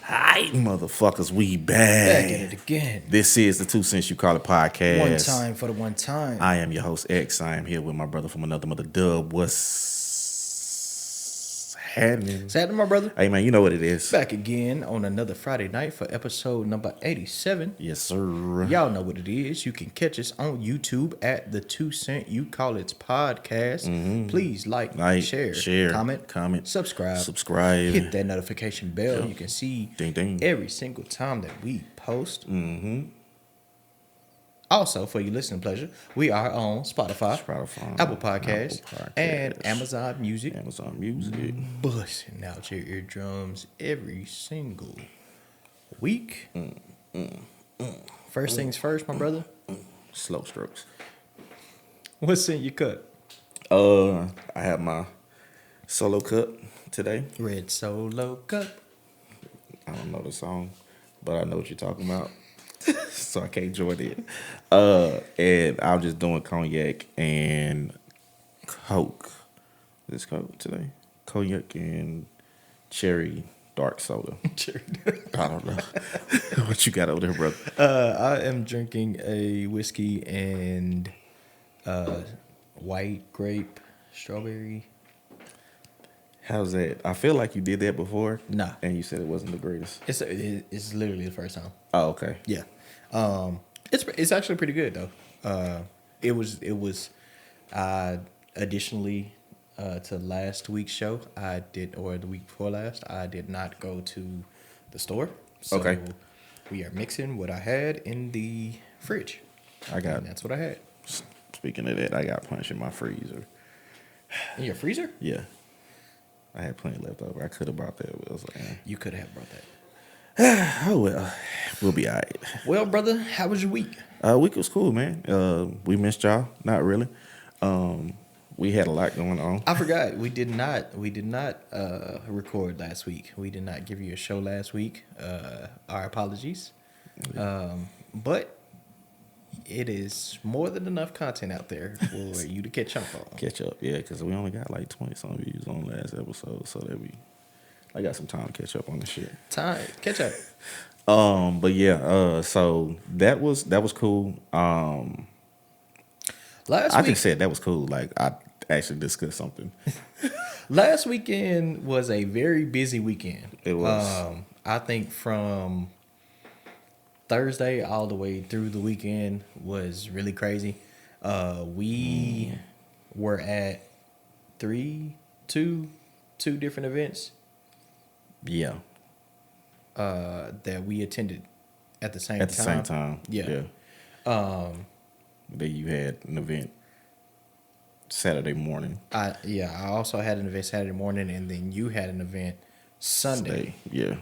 Hi, motherfuckers, we back. Back at it again. This is the 2 Cents You Call It podcast. One time for the one time. I am your host, X. I am here with my brother from another mother, Dub. What's happening? What's happening, my brother? Hey, man, you know what it is. Back again on another Friday night for episode number 87. Yes, sir. Y'all know what it is. You can catch us on YouTube at the 2 Cent You Call It podcast. Mm-hmm. Please like, share, comment, subscribe. Hit that notification bell. Yeah. You can see Ding, ding. every single time that we post. Mm-hmm. Also, for your listening pleasure, we are on Spotify, Apple Podcasts, and Amazon Music. Busting out your eardrums every single week. First things first, my brother. Slow strokes. What's in your cup? I have my solo cup today. Red Solo Cup. I don't know the song, but I know what you're talking about. So I can't join it. And I'm just doing cognac and Coke. This Coke today? Cognac and cherry dark soda. I don't know. What you got over there, brother? I am drinking a whiskey and white grape strawberry. How's that? I feel like you did that before. Nah. And you said it wasn't the greatest. It's literally the first time. Oh, okay. Yeah. It's actually pretty good though. It was additionally to last week's show, or the week before last, I did not go to the store. So okay. We are mixing what I had in the fridge. And that's what I had. Speaking of that, I got punch in my freezer. In your freezer? Yeah. I had plenty left over. I could have brought that, but I was like, You could have brought that. Oh, well. We'll be all right. Well, brother, how was your week? Week was cool, man. We missed y'all. Not really. We had a lot going on. I forgot. We did not record last week. We did not give you a show last week. Our apologies. But it is more than enough content out there for you to catch up on. Yeah, because we only got like 20-some views on last episode, so I got some time to catch up on the shit. Catch up. But yeah, so that was cool. I just said that was cool. Like I actually discussed something. Last weekend was a very busy weekend. It was. I think from Thursday all the way through the weekend was really crazy. We were at two different events. Yeah. That we attended at the same time. Yeah. Then you had an event Saturday morning. I also had an event Saturday morning, and then you had an event Sunday. Yeah.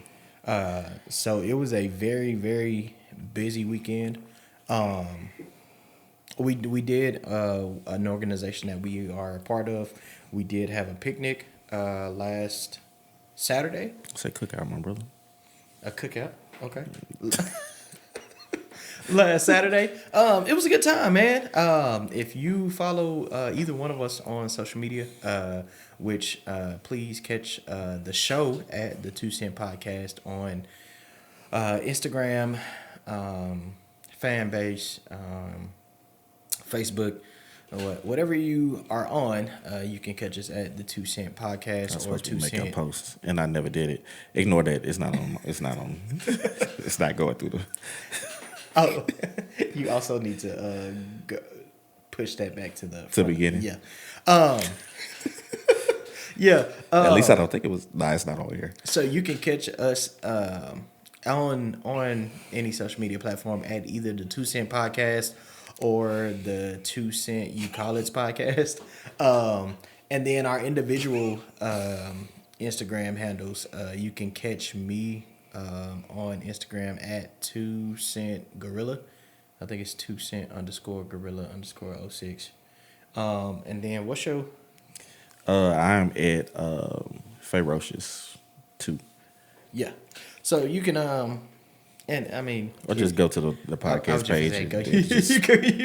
So it was a very, very busy weekend. We did an organization that we are a part of. We did have a picnic last Saturday. Say cookout, my brother. A cookout, okay. Last Saturday, it was a good time, man. If you follow either one of us on social media, which please catch the show at the 2 Cent Podcast on Instagram, fan base, Facebook, whatever you are on, you can catch us at the 2 Cent Podcast or 2 Cent. Make posts, and I never did it. Ignore that. It's not on. It's not on. It's not going through the. Oh, you also need to push that back to the beginning. Yeah. Yeah. At least I don't think it was. Nah, it's not on here. So you can catch us on any social media platform at either the 2 Cent Podcast or the 2 Cent You Call It's podcast. And then our individual Instagram handles. You can catch me on Instagram at 2 Cent Gorilla. I think it's 2 Cent _ Gorilla _ 06. And then what's your I'm at Ferocious 2. yeah? So you can and I mean Or just go to the I was podcast just page. saying, go, and then just- you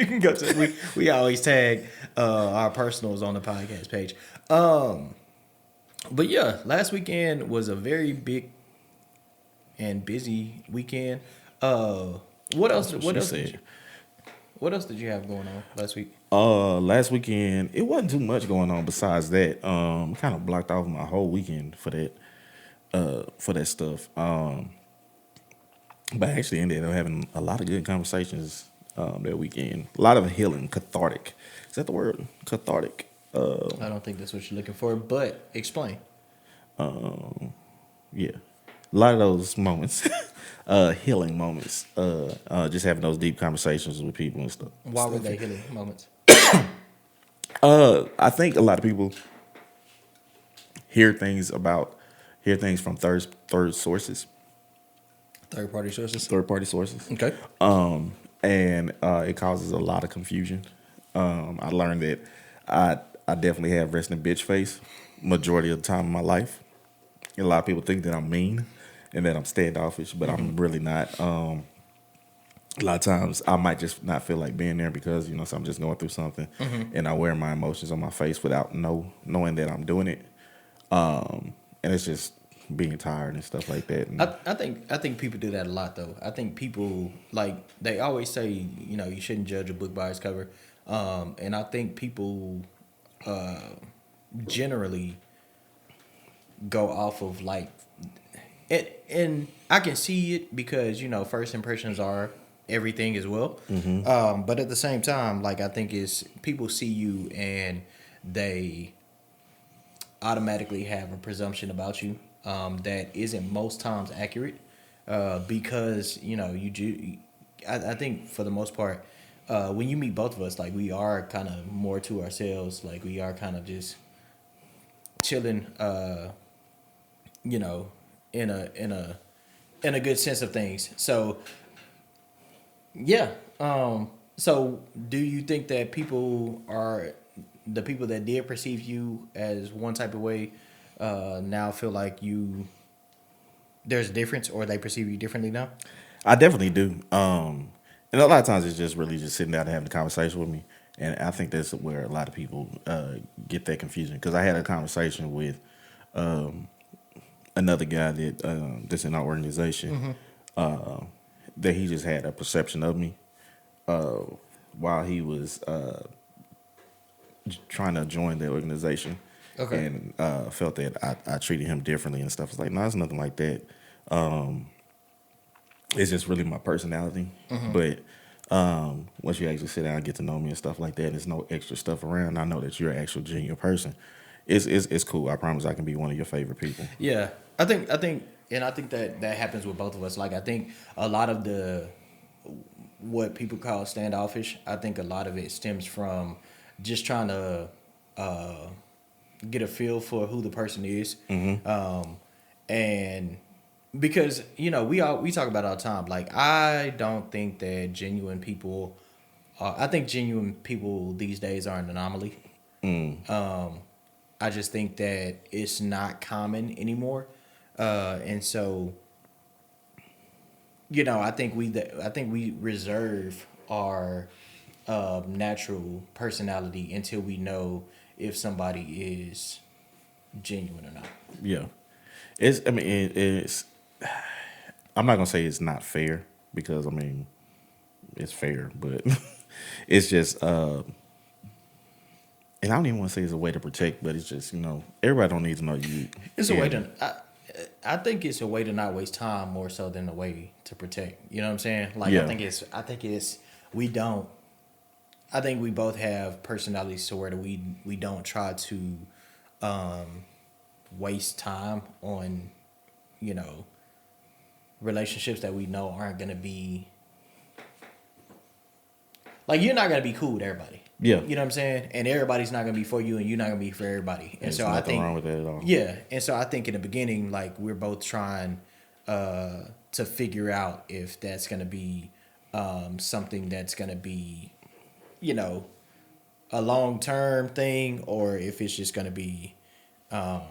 can go to we always tag our personals on the podcast page. But yeah, last weekend was a very big and busy weekend. What else? That's What she else? said. What else did you have going on last week? Last weekend it wasn't too much going on besides that. Kind of blocked off my whole weekend for that stuff. But I actually ended up having a lot of good conversations that weekend. A lot of healing, cathartic. Is that the word? Cathartic. I don't think that's what you're looking for, but explain. Yeah. A lot of those moments. Healing moments. Just having those deep conversations with people and stuff. Why were they healing moments? I think a lot of people hear things from third sources, Third party sources. third party sources. Okay. And it causes a lot of confusion. I learned that I definitely have resting bitch face majority of the time in my life. And a lot of people think that I'm mean and that I'm standoffish, but I'm really not. A lot of times I might just not feel like being there because, so I'm just going through something and I wear my emotions on my face without knowing that I'm doing it. And it's just being tired and stuff like that. And I think people do that a lot though. I think people they always say you shouldn't judge a book by its cover, and I think people generally go off of and I can see it because first impressions are everything as well. But at the same time, I think is people see you and they automatically have a presumption about you that isn't most times accurate because I think for the most part when you meet both of us we are kind of more to ourselves, we are kind of just chilling in a good sense of things. So yeah. So do you think that the people that did perceive you as one type of way now feel like there's a difference, or they perceive you differently now? I definitely do. And a lot of times it's just really just sitting down and having a conversation with me. And I think that's where a lot of people get that confusion. Because I had a conversation with another guy that's in our organization that he just had a perception of me while he was trying to join the organization. Okay. And felt that I treated him differently and stuff. It's like, no, it's nothing like that. It's just really my personality. But once you actually sit down and get to know me and stuff like that, and there's no extra stuff around, I know that you're an actual genuine person. It's cool. I promise I can be one of your favorite people. Yeah, I think that happens with both of us. I think a lot of what people call standoffish, I think a lot of it stems from just trying to get a feel for who the person is, and because we talk about it all the time. I don't think that genuine people. I think genuine people these days are an anomaly. I just think that it's not common anymore, and so I think we reserve our natural personality until we know if somebody is genuine or not. Yeah, it's. I'm not gonna say it's not fair because it's fair, but it's just. And I don't even want to say it's a way to protect, but it's just everybody don't need to know you. It's a way to. I think it's a way to not waste time more so than a way to protect. You know what I'm saying? Yeah. I think we don't. I think we both have personalities to where we don't try to waste time on relationships that we know aren't going to be like you're not gonna be cool with everybody. Yeah. You know what I'm saying? And everybody's not gonna be for you, and you're not gonna be for everybody. And There's so I nothing think wrong with that at all. yeah, and so I think in the beginning, like we're both trying to figure out if that's gonna be something that's gonna be, you know, a long term thing, or if it's just gonna be a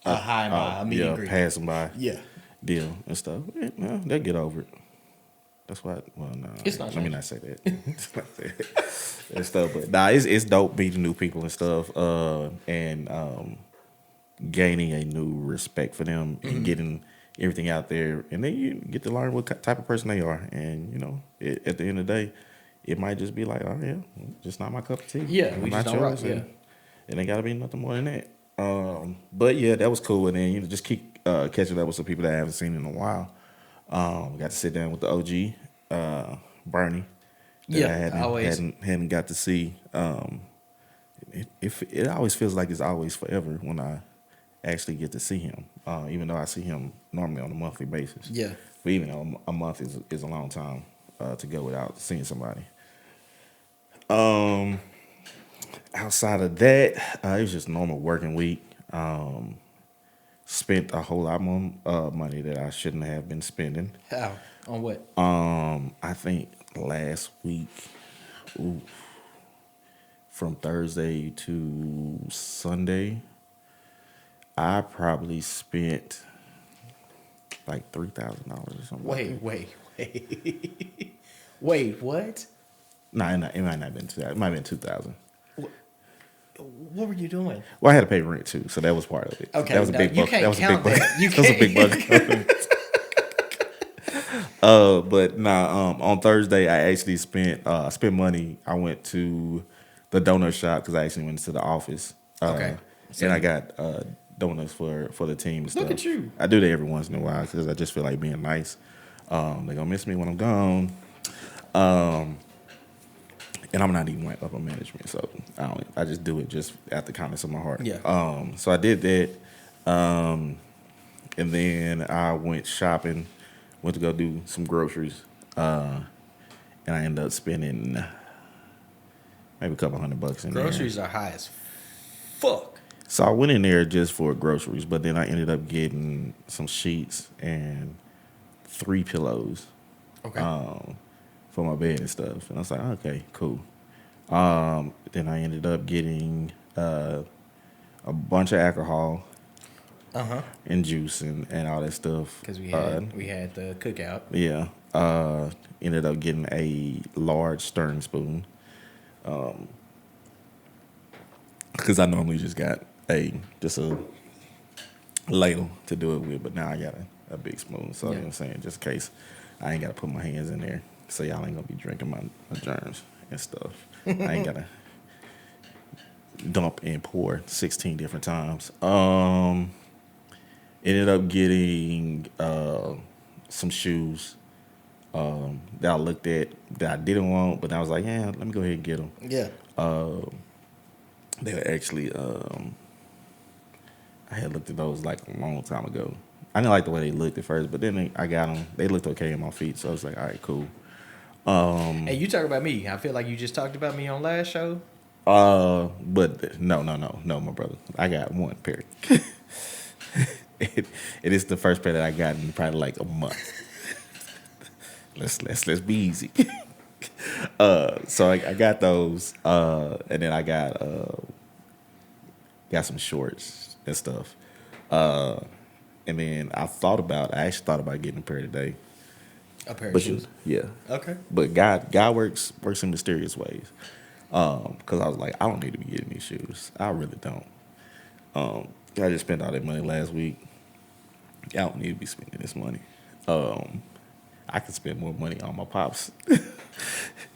high and by, a meet and greet. passing by Yeah, deal and stuff. Well, they'll get over it. That's why. Well, no, It's not let me changing. not say that. It's not that. And stuff, but nah, it's dope meeting new people and stuff, and gaining a new respect for them and getting everything out there, and then you get to learn what type of person they are, and you know, at the end of the day, it might just be like, oh yeah, just not my cup of tea. Yeah, we Not just don't rock, yours, yeah. and it ain't gotta be nothing more than that. But yeah, that was cool, and then you know, just keep catching up with some people that I haven't seen in a while. Got to sit down with the OG, Bernie. That Yeah, I hadn't got to see. It always feels like it's always forever when I actually get to see him, even though I see him normally on a monthly basis. yeah. But even though a month is a long time to go without seeing somebody. Outside of that, it was just a normal working week. Spent a whole lot more money that I shouldn't have been spending. How? On what? I think last week, from Thursday to Sunday, I probably spent like $3,000 or something. Wait. Wait, what? No, it might not have been 2,000. It might have been 2,000. What were you doing? Well, I had to pay rent too, so that was part of it. Okay, that was a no, big you buck. can't That was a count big buck. that. You That was a big buck. But nah, on Thursday I actually spent money. I went to the donut shop because I actually went to the office. Okay. And I got donuts for the team and stuff. Look at you. I do that every once in a while because I just feel like being nice. They're gonna miss me when I'm gone. And I'm not even like upper management, so I just do it just at the kindness of my heart. Yeah. So I did that, and then I went shopping, went to go do some groceries, and I ended up spending maybe a couple $100 in there. Groceries are high as fuck. So I went in there just for groceries, but then I ended up getting some sheets and 3 pillows. Okay. For my bed and stuff. And I was like, okay, cool. Then I ended up getting a bunch of alcohol and juice and all that stuff. Because we had the cookout. Yeah. Ended up getting a large stirring spoon. Because I normally just got just a ladle to do it with, but now I got a big spoon. So, you know what I'm saying, just in case I ain't got to put my hands in there. So y'all ain't gonna be drinking my germs and stuff. I ain't gotta dump and pour 16 different times. Ended up getting some shoes that I looked at that I didn't want, but I was like, yeah, let me go ahead and get them. Yeah. They were actually I had looked at those like a long time ago. I didn't like the way they looked at first, but then I got them. They looked okay on my feet, so I was like, all right, cool. Hey, you talk about me. I feel like you just talked about me on last show. But no, my brother. I got one pair. it is the first pair that I got in probably like a month. Let's be easy. So I got those, and then I got some shorts and stuff. And then I actually thought about getting a pair today. A pair of But shoes. yeah. Okay. But God works in mysterious ways. Because I was like, I don't need to be getting these shoes. I really don't. I just spent all that money last week. I don't need to be spending this money. I can spend more money on my pops.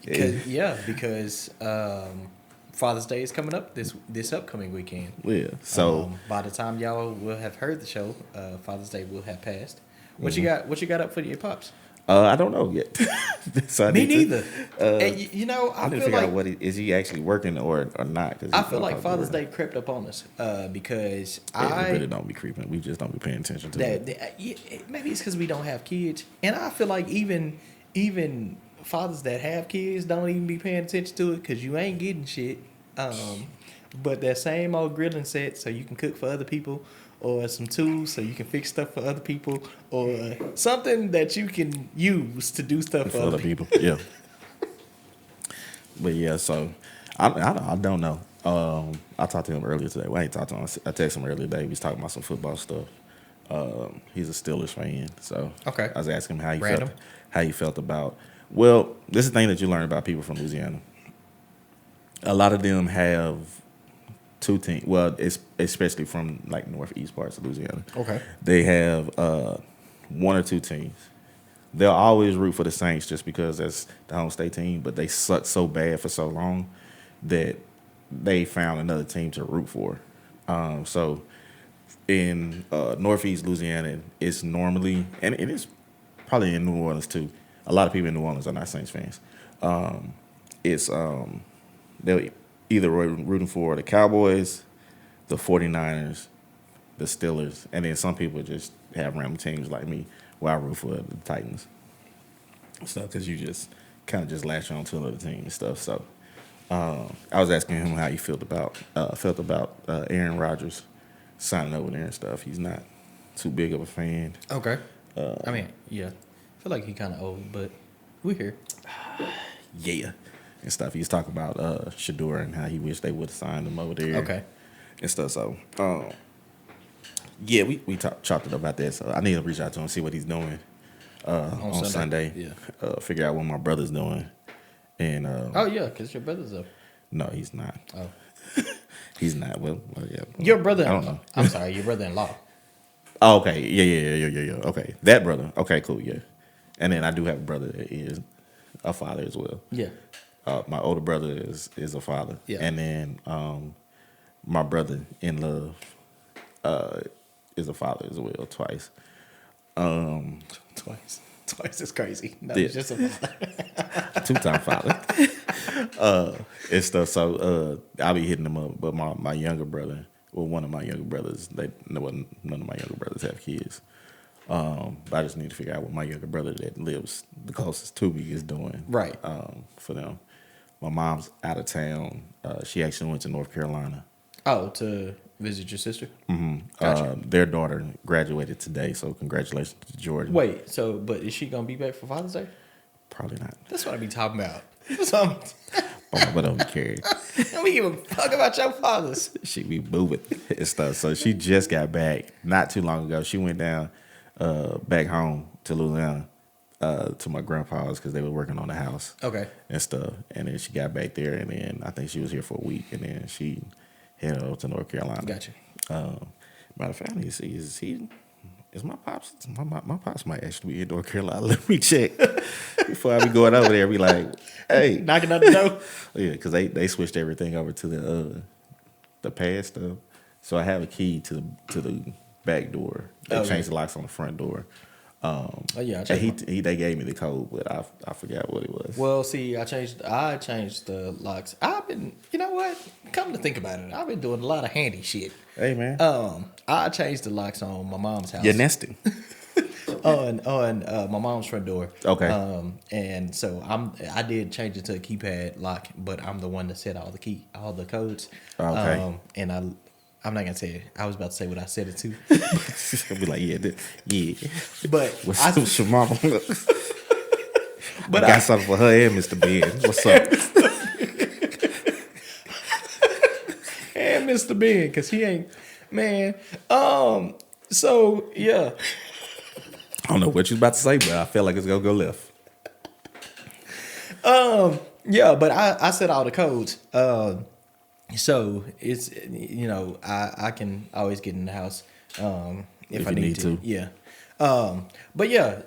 Because Father's Day is coming up this upcoming weekend. Yeah. So by the time y'all will have heard the show, Father's Day will have passed. What you got? What you got up for your pops? I don't know yet. So Me neither. And, I I need to feel figure like out is he actually working or not? 'Cause I feel like Father's Day crept up on us because it really don't be creeping. We just don't be paying attention to it. maybe it's because we don't have kids, and I feel like even even fathers that have kids don't even be paying attention to it because you ain't getting shit. But that same old grilling set so you can cook for other people, or some tools so you can fix stuff for other people, or something that you can use to do stuff for other people. Yeah. But yeah, so I don't know. I talked to him earlier today. Well, I ain't talked to him. I texted him earlier today. We was talking about some football stuff. He's a Steelers fan, so Okay. I was asking him Random. how he felt about. Well, this is the thing that you learn about people from Louisiana. A lot of them have two teams. Well, it's especially from like northeast parts of Louisiana. Okay. They have one or two teams. They'll always root for the Saints just because that's the home state team, but they sucked so bad for so long that they found another team to root for. So in northeast Louisiana, it's normally, and it is probably in New Orleans too. A lot of people in New Orleans are not Saints fans. It's they're either rooting for the Cowboys, the 49ers, the Steelers, and then some people just have random teams like me where I root for the Titans. So, because you just kind of just latch on to another team and stuff. So, I was asking him how he felt about Aaron Rodgers signing up with there and stuff. He's not too big of a fan. Okay. I mean, yeah. I feel like he kind of old, but we here. Yeah. And stuff. He was talking about Shador and how he wished they would have signed him over there. Okay. And stuff. So, yeah, we chopped it up about that. So I need to reach out to him and see what he's doing on Sunday. Yeah. Figure out what my brother's doing. And Oh yeah, because your brother's up. no, he's not. Oh. He's not. Well, yeah. Your brother. I don't know. I'm sorry, your brother-in-law. Oh, okay. Yeah. Okay. That brother. Okay, cool. Yeah. And then I do have a brother that is a father as well. Yeah. My older brother is a father. Yeah. And then my brother in love is a father as well, twice. Twice is crazy. No, Yeah. it's just a father. Two-time father. And stuff. So I'll be hitting them up. But my younger brother, well, one of my younger brothers, none of my younger brothers have kids. But I just need to figure out what my younger brother that lives the closest to me is doing. Right. For them. My mom's out of town. She actually went to North Carolina. Oh, to visit your sister? Mm-hmm. Gotcha. Their daughter graduated today, so congratulations to Jordan. Wait, but is she going to be back for Father's Day? Probably not. That's what I be talking about. So, But don't care. don't be giving a fuck about your fathers. She be moving and stuff. So she just got back not too long ago. She went down back home to Louisiana to my grandpa's because they were working on the house. Okay. And stuff. And then she got back there, and then I think she was here for a week, and then she headed over to North Carolina. Gotcha. Matter of fact, is my pops? My pops might actually be in North Carolina. Let me check before I be going over there. Be like, hey, Knocking on the door. yeah, because they switched everything over to the pad stuff. So I have a key to the back door. They changed the locks on the front door. Oh yeah, I And changed. they gave me the code, but I forgot what it was. Well, see, I changed the locks. I've been, you know what? Come to think about it, I've been doing a lot of handy shit. Hey man, I changed the locks on my mom's house. you're nesting. on my mom's front door. Okay. And so I did change it to a keypad lock, but I'm the one that set all the codes. Okay. And I'm not gonna say it. I was about to say what I said it to, I'll be like, yeah. but What's your mama? But I got something for her and Mr. Ben. What's up? and Mr. Ben, because he ain't man. So yeah. I don't know what you was about to say, but I feel like it's gonna go left. Yeah, but I set all the codes. So it's I can always get in the house if I need to. Yeah. But yeah,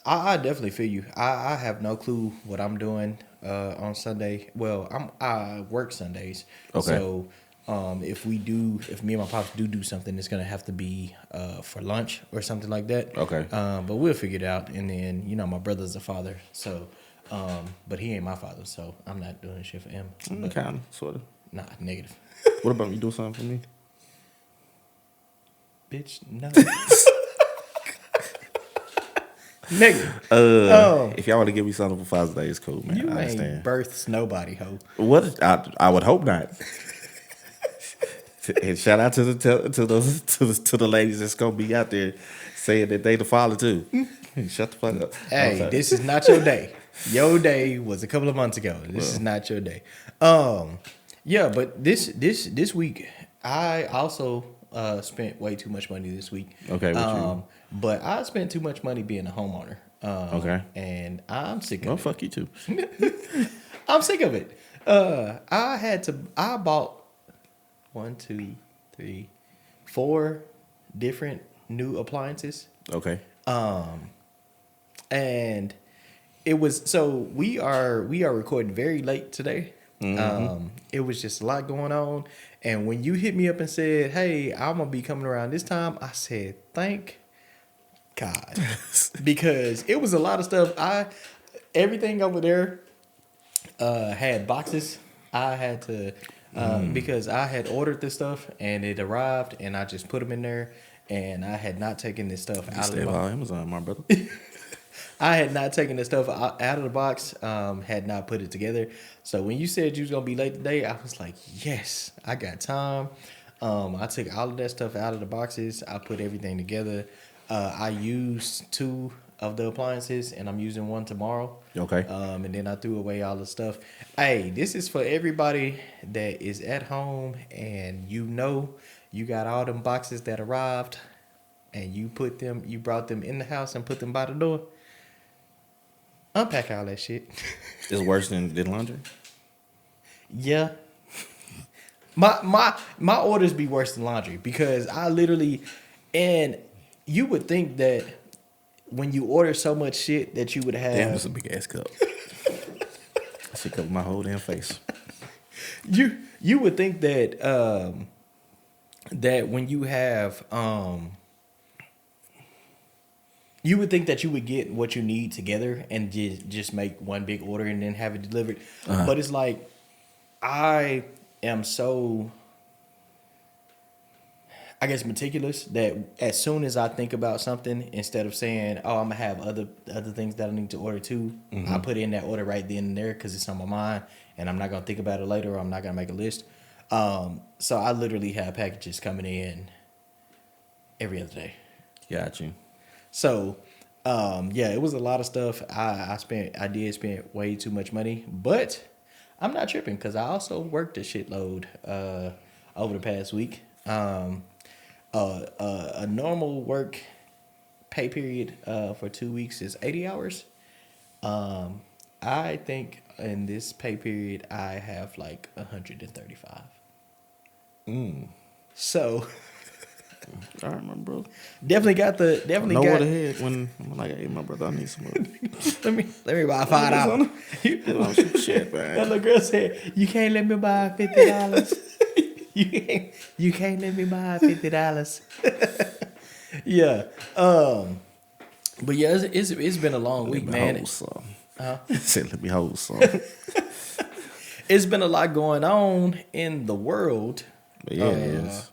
I definitely feel you. I have no clue what I'm doing on Sunday. Well, I work Sundays. Okay. So if me and my pops do something, it's gonna have to be for lunch or something like that. Okay. But we'll figure it out. And then my brother's a father, so but he ain't my father, so I'm not doing shit for him. But, Kind of, sort of. nah, negative. What about you doing something for me? Bitch, no. Nigga. If y'all want to give me something for Father's Day, it's cool, man. You I ain't understand. births nobody, ho. What? I would hope not. And shout out to the ladies that's gonna be out there saying that they the father too. Shut the fuck up. Hey, this is not your day. Your day was a couple of months ago. This is not your day. Yeah, but this week I also spent way too much money this week. Okay, what you? But I spent too much money being a homeowner. Okay. And I'm sick Well, of it. fuck you too. I'm sick of it. I bought 1, 2, 3, 4 different new appliances. Okay. And it was so we are recording very late today. It was just a lot going on, and when you hit me up and said, "Hey, I'm gonna be coming around this time," I said, "Thank God," because it was a lot of stuff. Everything over there had boxes. I had to because I had ordered this stuff and it arrived, and I just put them in there, and I had not taken this stuff out of the box. Amazon, my brother. I had not taken the stuff out of the box, had not put it together. So when you said you was gonna be late today, I was like, yes, I got time. I took all of that stuff out of the boxes. I put everything together. I used 2 of the appliances, and I'm using 1 tomorrow. Okay. And then I threw away all the stuff. Hey, this is for everybody that is at home, and you got all them boxes that arrived, and you brought them in the house and put them by the door. Unpack all that shit. It's worse than laundry. Yeah. My orders be worse than laundry because I literally, and you would think that when you order so much shit that you would have. Damn, it's a big ass cup. I should cover my whole damn face. You would think that that when you have you would think that you would get what you need together and just make one big order and then have it delivered. But it's like, I am so, I guess, meticulous that as soon as I think about something, instead of saying, oh, I'm going to have other things that I need to order too, I put in that order right then and there because it's on my mind and I'm not going to think about it later, or I'm not going to make a list. So I literally have packages coming in every other day. Got you. So, yeah, it was a lot of stuff. I did spend way too much money, but I'm not tripping because I also worked a shitload over the past week. A normal work pay period for 2 weeks is 80 hours. I think in this pay period I have like 135. So. All right, my bro. Definitely got Know what the heck when I'm like, hey, my brother, I need some money. let me buy $5. Shit, man. That little girl said, "You can't let me buy $50. you can't let me buy $50." Yeah. But yeah, it's been a long week, man. Said, let me hold some. It's been a lot going on in the world. But yeah, it is.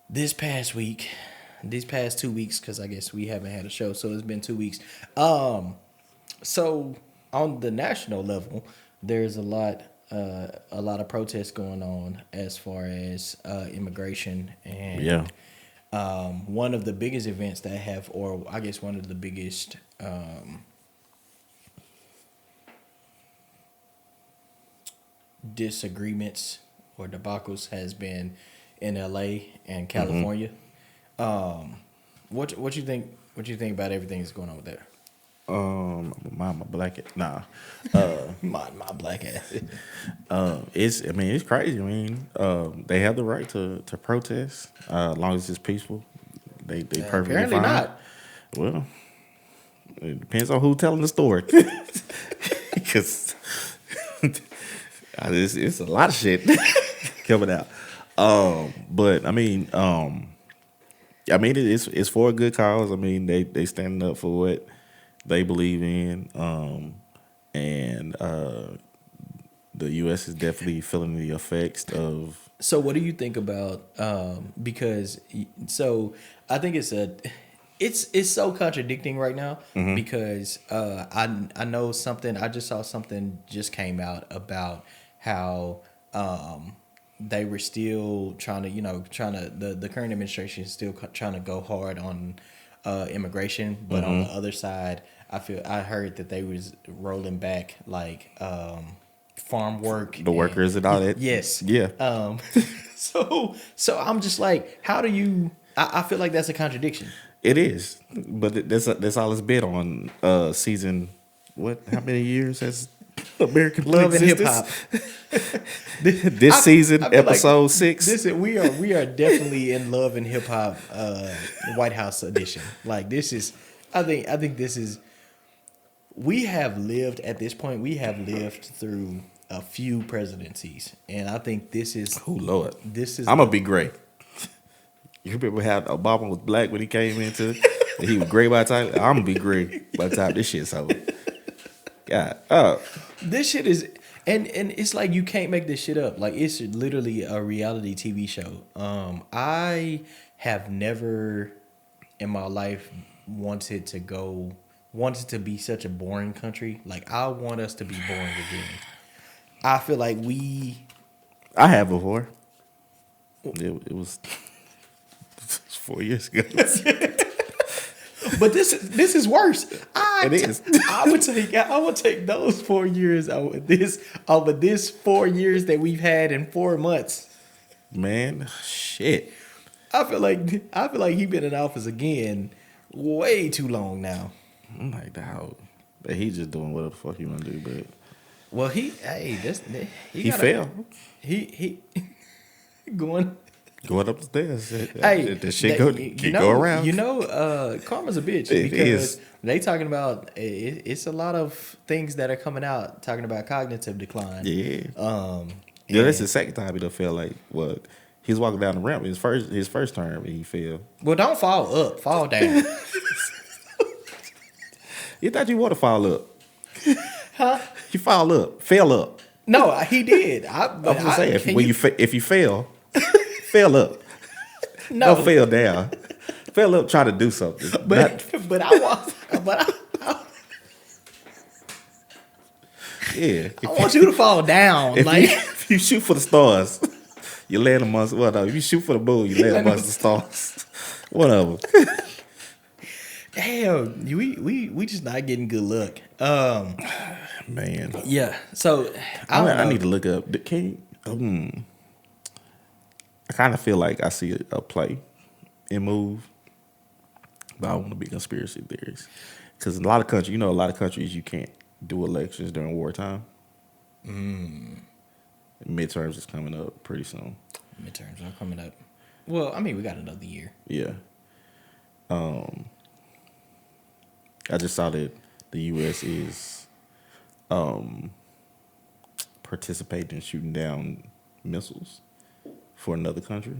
These past 2 weeks, because I guess we haven't had a show, so it's been 2 weeks. So on the national level, there's a lot of protests going on as far as immigration, and one of the biggest events that have, or I guess one of the biggest disagreements or debacles has been in LA and California. What you think about everything that's going on with that? Mind my blanket. Nah. Mind my black ass. It's crazy. I mean, they have the right to protest, as long as it's peaceful. They perfectly apparently fine. not. Well, it depends on who's telling the story. Because it's a lot of shit coming out. But I mean, it's for a good cause. I mean, they standing up for what they believe in. And the U.S. is definitely feeling the effects of. So what do you think about because so I think it's so contradicting right now Mm-hmm. because I know something. I just saw something just came out about how they were still trying to the current administration is still trying to go hard on immigration, but on the other side, I heard that they was rolling back like farm work, The workers and all that. Yes. Yeah. So I'm just like, how do you? I feel like that's a contradiction. It is, but that's all it's been on. Season what? How many years has American Love and hip existence? hop. This season, I feel like episode 6. we are definitely in love and hip hop, White House edition. Like this is, I think this is. We have lived at this point. We have lived through a few presidencies, and I think this is. Oh Lord, This is. I'm gonna be great. You remember how Obama was black when he came into? And he was gray by the time. I'm gonna be gray by the time this shit's over. God, This shit is, and it's like you can't make this shit up. Like it's literally a reality TV show. I have never in my life wanted to be such a boring country. Like I want us to be boring again. I feel like I have before. It was 4 years ago. but this is worse. It is. I would take those 4 years over this 4 years that we've had in 4 months. Man, shit. I feel like he been in office again way too long now. I'm like, dog. But he just doing whatever the fuck he wanna do, but Well, he failed. He going. Going up the stairs. Hey, the shit that- go around. Karma's a bitch It because is. they talking about it's a lot of things that are coming out talking about cognitive decline. Yeah. And- That's the second time he done felt like what he's walking down the ramp. His first term and he fell. Well, don't fall up, fall down. You thought you want to fall up. Huh? You fall up. Fell up. No, he did. I'm just saying, if you fail, fail up. no, Don't fail down. Fail up trying to do something. but I want, Yeah. I want you to fall down. If, Like if you shoot for the stars, you land amongst, well, no, if you shoot for the moon, you land amongst the stars. Whatever. damn, we just not getting good luck. Man. Yeah. So I need to look up. Can you, I kind of feel like I see a play and move, but I want to be conspiracy theories. Because a lot of countries, you can't do elections during wartime. Midterms is coming up pretty soon. midterms are coming up. Well, I mean, we got another year. Yeah. I just saw that the U.S. is participating in shooting down missiles for another country.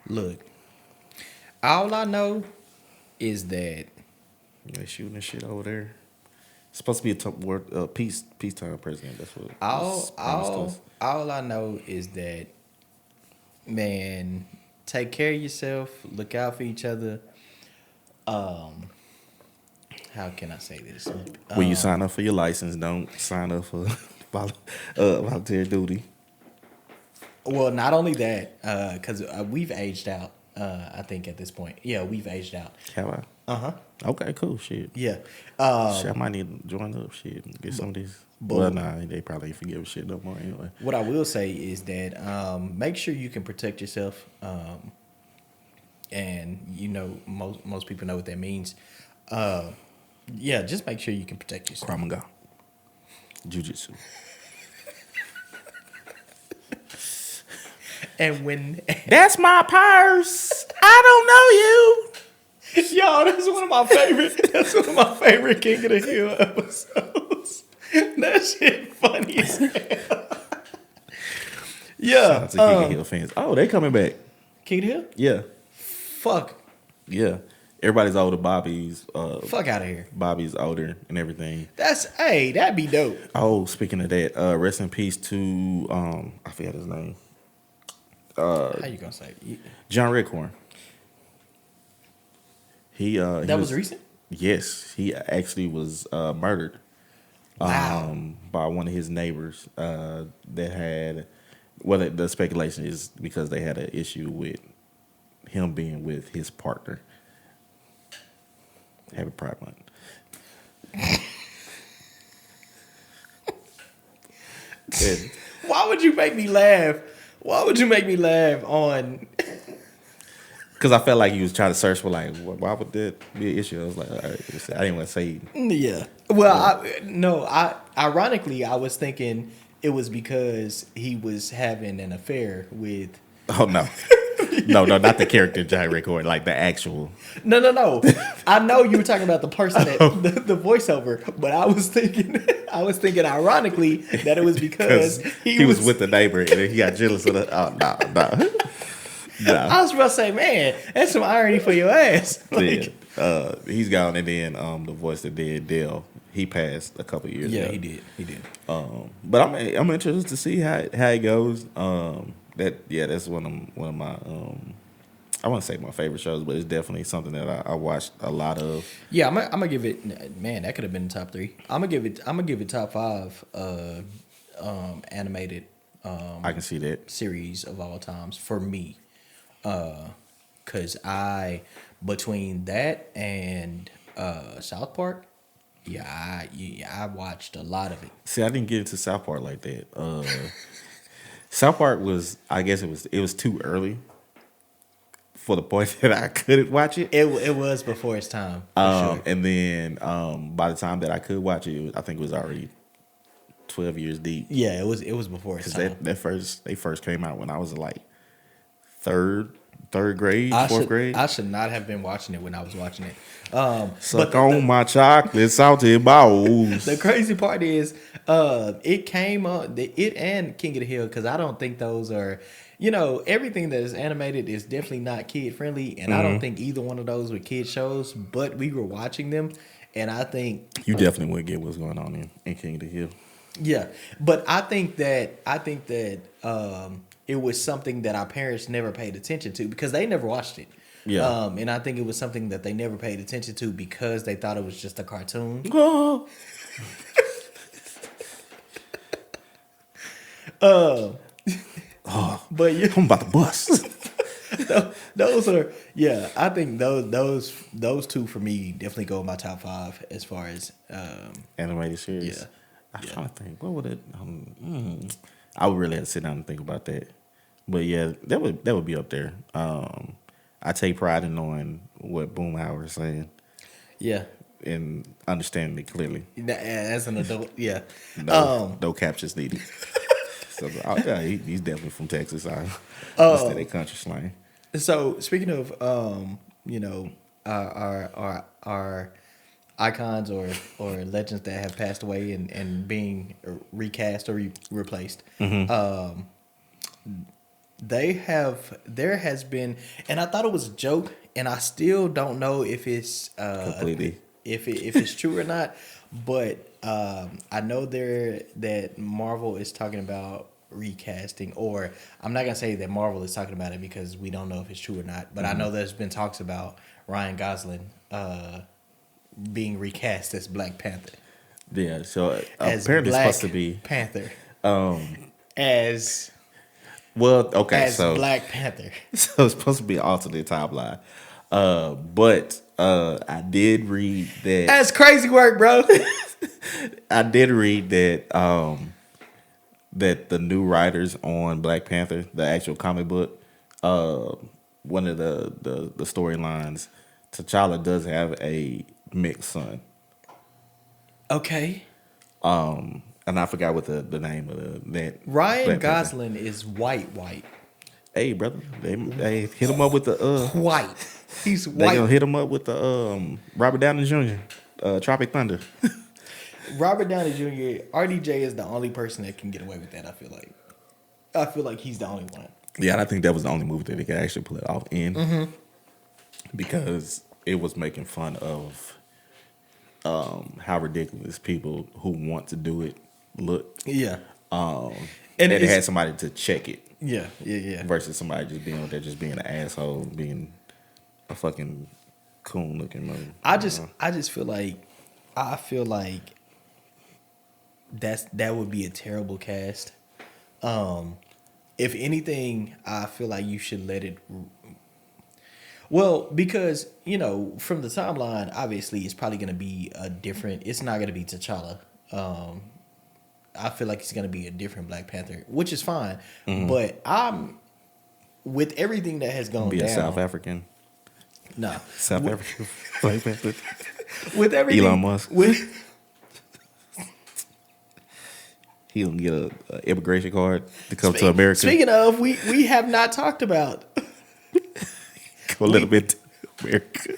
Look, all I know is that They shooting this shit over there. It's supposed to be a peacetime president. That's what was promised us. all I know is that, man, take care of yourself. Look out for each other. How can I say this? When you sign up for your license, don't sign up for volunteer duty. Well, not only that, because we've aged out. I think at this point, yeah, we've aged out. Have I? Okay, cool. Shit. Yeah. Shit, I might need to join up. Shit, and get some of these. Well, nah, they probably ain't forgive a shit no more anyway. What I will say is that make sure you can protect yourself, and most people know what that means. Yeah, just make sure you can protect yourself. Krav Maga. Jiu-Jitsu. And when That's my purse. I don't know you. yo, that's one of my favorite. That's one of my favorite King of the Hill episodes. That shit funny as hell. Yeah, Shout out to King of Hill fans. Oh, they coming back. King of the Hill. Yeah, Fuck yeah. Everybody's older. Bobby's out of here. Bobby's older and everything. That'd be dope. Oh, speaking of that, rest in peace to I forgot his name. How you gonna say it? John Redcorn. That was recent? Yes, he actually was murdered. Wow. By one of his neighbors that had. Well, the speculation is because they had an issue with him being with his partner. Happy Pride Month. And Why would you make me laugh? Why would you make me laugh on? because I felt like he was trying to search for like, why would that be an issue? I was like, all right, I didn't want to say. Yeah. Well, ironically, I was thinking it was because he was having an affair with. Oh no, no, not the character Johnny Record, like the actual. No. I know you were talking about the person that the voiceover, but I was thinking, ironically, that it was because he was with the neighbor and then he got jealous of the. Oh no. I was about to say, man, that's some irony for your ass. Like, yeah. He's gone, and then the voice that did Dale, he passed a couple years ago. Yeah, he did. But I'm interested to see how it goes. That's one of my I wouldn't say my favorite shows, but it's definitely something that I watched a lot of. Yeah, I'm gonna give it. Man, that could have been top 3. I'm gonna give it top 5. Animated. I can see that series of all times for me. Cause between that and South Park, I watched a lot of it. See, I didn't get into South Park like that. South Park was, I guess it was too early for the point that I couldn't watch it. It was before its time. Sure. And then by the time that I could watch it, I think it was already 12 years deep. Yeah, it was before its time. They first came out when I was like third grade, fourth grade. I should not have been watching it when I was watching it. Suck on my chocolate salty balls. The crazy part is, it came on it and King of the Hill, because I don't think those are, everything that is animated is definitely not kid friendly, and I don't think either one of those were kid shows. But we were watching them, and I think you definitely would get what's going on in King of the Hill. Yeah, but I think that it was something that our parents never paid attention to because they never watched it. Yeah. And I think it was something that they never paid attention to because they thought it was just a cartoon. Oh. But yeah, I'm about to bust. those are I think those two for me definitely go in my top 5 as far as animated series. Yeah. I'm trying to think. What would it? I would really have to sit down and think about that. But yeah, that would be up there. I take pride in knowing what Boomhauer is saying. Yeah. And understanding it clearly. As an adult, yeah. No captions needed. So yeah, he's definitely from Texas. Instead of country slang. So speaking of our icons or legends that have passed away and being recast or replaced, there has been, and I thought it was a joke, and I still don't know if it's completely if it's true or not, but I know that Marvel is talking about recasting, or I'm not gonna say that Marvel is talking about it because we don't know if it's true or not, but I know there's been talks about Ryan Gosling being recast as Black Panther. Yeah, so apparently it's supposed to be Panther. As Black Panther. So it's supposed to be an alternate timeline. But I did read that. That's crazy work, bro. I did read that that the new writers on Black Panther, the actual comic book, one of the storylines, T'Challa does have a mixed son. Okay. And I forgot what the name of that. Ryan Gosling is white. Hey, brother, they hit him up with the white. He's white. They gonna hit him up with the Robert Downey Jr. Tropic Thunder. Robert Downey Jr. RDJ is the only person that can get away with that. I feel like he's the only one. Yeah, and I think that was the only movie that they could actually pull it off in, because it was making fun of how ridiculous people who want to do it look. Yeah. And it had somebody to check it. Yeah. Versus somebody just being there, just being an asshole, being a fucking cool looking movie. I just feel like that would be a terrible cast. If anything, I feel like you should let it. Well, because from the timeline, obviously, it's probably going to be a different. It's not going to be T'Challa. I feel like it's going to be a different Black Panther, which is fine. But I'm with everything that has gone Be down. a South African. Nah, South African Black Panther. with everything. Elon Musk. With He gonna get a immigration card to come to America. Speaking of, we have not talked about. Go a little bit to America.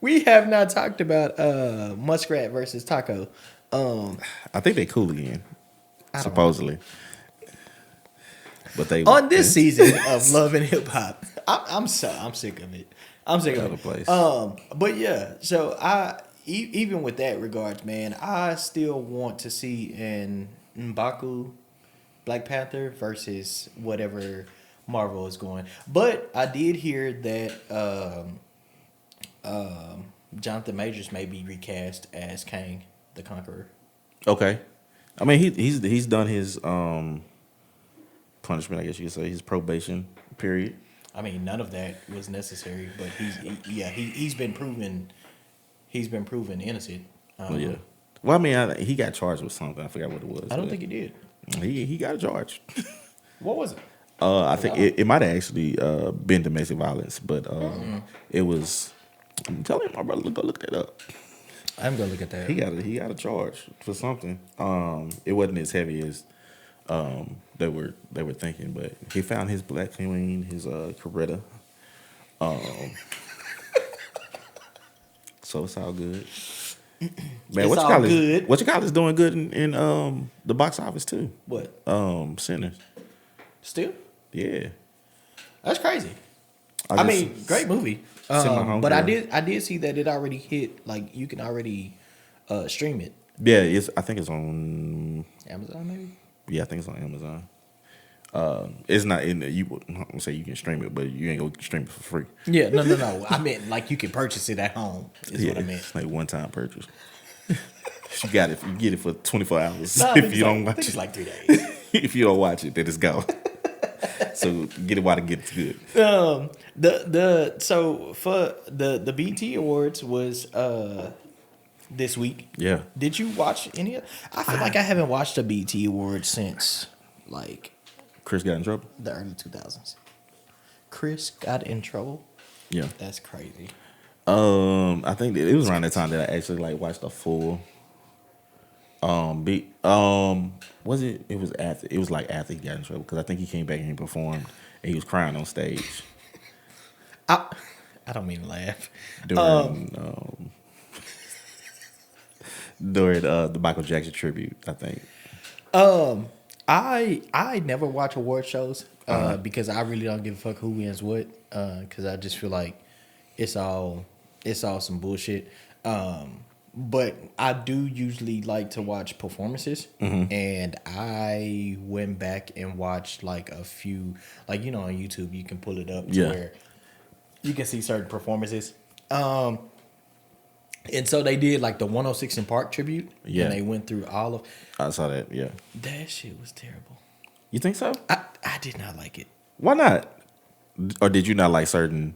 We have not talked about Muskrat versus Taco. I think they cool again. Supposedly. But they On this season of Love and Hip Hop, I'm sick of it. I'm sick of it. Place. But yeah, so even with that regards, man, I still want to see an M'Baku Black Panther versus whatever Marvel is going. But I did hear that Jonathan Majors may be recast as Kang the Conqueror. Okay. I mean he's done his punishment, I guess you could say, his probation period. I mean, none of that was necessary, but he's been proven innocent. Yeah. Well, I mean, he got charged with something. I forgot what it was. I don't think he did. He got charged. What was it? I think it might have actually been domestic violence, but it was. I'm telling you, my brother, go look that up. I'm gonna look at that. He got a charge for something. It wasn't as heavy as they were thinking, but he found his black queen, his Coretta. So it's all good. Man, It's all good. What you call is doing good in the box office too. What? Sinners. Still? Yeah. That's crazy. I mean, great movie. But I did see that it already hit. Like you can already stream it. Yeah, I think it's on Amazon, maybe. Yeah, I think it's on Amazon. It's not in the, you. I'm gonna say you can stream it, but you ain't gonna stream it for free. Yeah, no. I meant like you can purchase it at home. Is what I meant. It's like one-time purchase. You got it. You get it for 24 hours. No, If you don't watch it's it, like 3 days. if you don't watch it, then it's gone. So get it while it gets good. So for the BT Awards was this week. Yeah. Did you watch any of? I feel like I haven't watched a BT Awards since like Chris got in trouble. the early 2000s. Chris got in trouble. Yeah. That's crazy. I think that it was around that time that I actually like watched a full. Was it? It was after. It was like after he got in trouble because I think he came back and he performed and he was crying on stage I don't mean to laugh. during during the Michael Jackson tribute. I think. I never watch award shows because I really don't give a fuck who wins what because I just feel like it's all some bullshit. But I do usually like to watch performances, and I went back and watched like a few, like on YouTube you can pull it up to where you can see certain performances. And so they did like the 106 in Park tribute, and they went through all of. I saw that. Yeah. That shit was terrible. You think so? I did not like it. Why not? Or did you not like certain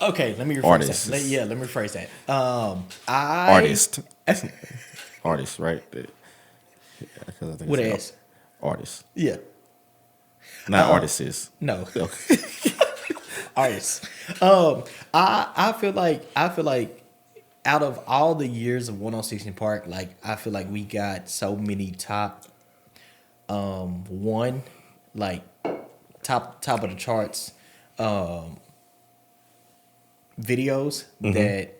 Okay, let me rephrase artists? that. Let me rephrase that. Artists, right? Yeah, 'cause I think With it's an S. Artists, Yeah. not artists. No. Okay. Artists. I feel like out of all the years of 106 in Park, like I feel like we got so many top top of the charts videos that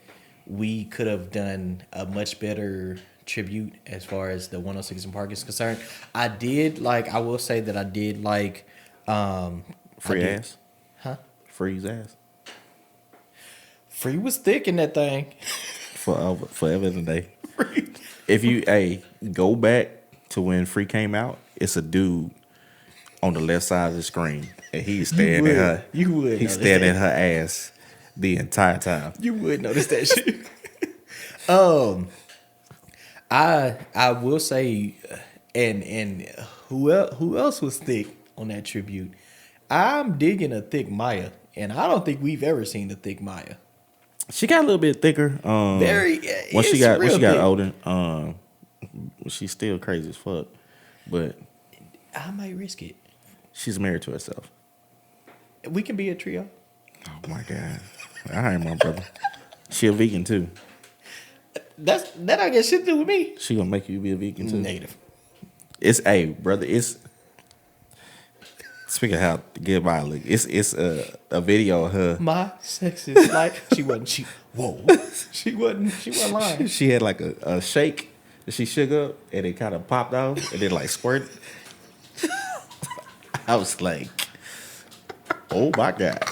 we could have done a much better tribute as far as the 106 in Park is concerned. I will say that I did like Free ass, Huh? Free's ass. Free was thick in that thing. Forever and a day. If you go back to when Free came out, it's a dude on the left side of the screen, and he's staring at her. You would. He's staring at her ass the entire time. You would notice that shit. I will say, and who else was thick on that tribute? I'm digging a thick Maya, and I don't think we've ever seen a thick Maya. She got a little bit thicker. Very. Once she it's got real thick. older, she's still crazy as fuck. But I might risk it. she's married to herself. We can be a trio. Oh my god. I ain't my brother. She a vegan too. That don't get shit to do with me. She gonna make you be a vegan too. Negative. It's brother. It's speaking of how to get by. Look, it's a video of her. My sex is like she wasn't. She wasn't lying. She had like a shake that she shook up and it kind of popped out and then like squirted. I was like, oh my god.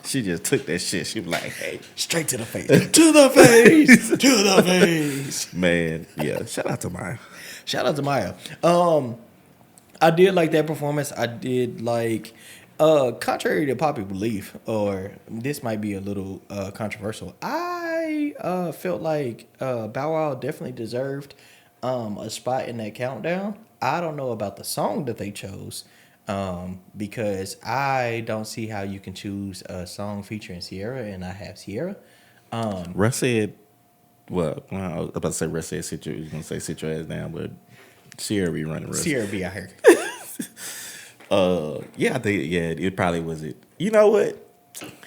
She just took that shit. She was like, hey. Straight to the face. To the face. To the face. Man, yeah. Shout out to Maya. Shout out to Maya. I did like that performance. I did like, contrary to popular belief, or this might be a little controversial. I felt like Bow Wow definitely deserved a spot in that countdown. I don't know about the song that they chose, because I don't see how you can choose a song featuring Sierra and I have Sierra. Russ said, well, I was about to say Russ said sit your ass down, but Sierra be running Russ. Sierra be out here. Yeah, I think it probably was it. You know what?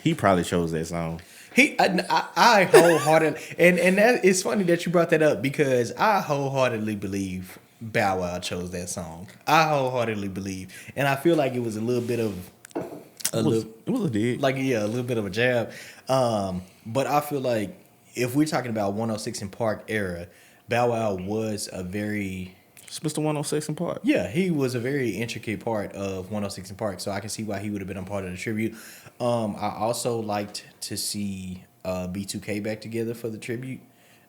He probably chose that song. I wholeheartedly, and that it's funny that you brought that up because I wholeheartedly believe Bow Wow chose that song. I wholeheartedly believe, and I feel like it was a little bit of It was a dig. like a little bit of a jab. But I feel like if we're talking about 106 in Park era, Bow Wow was a very It's Mr. 106 in Park. yeah, he was a very intricate part of 106 in Park, so I can see why he would have been a part of the tribute. I also liked to see B2K back together for the tribute.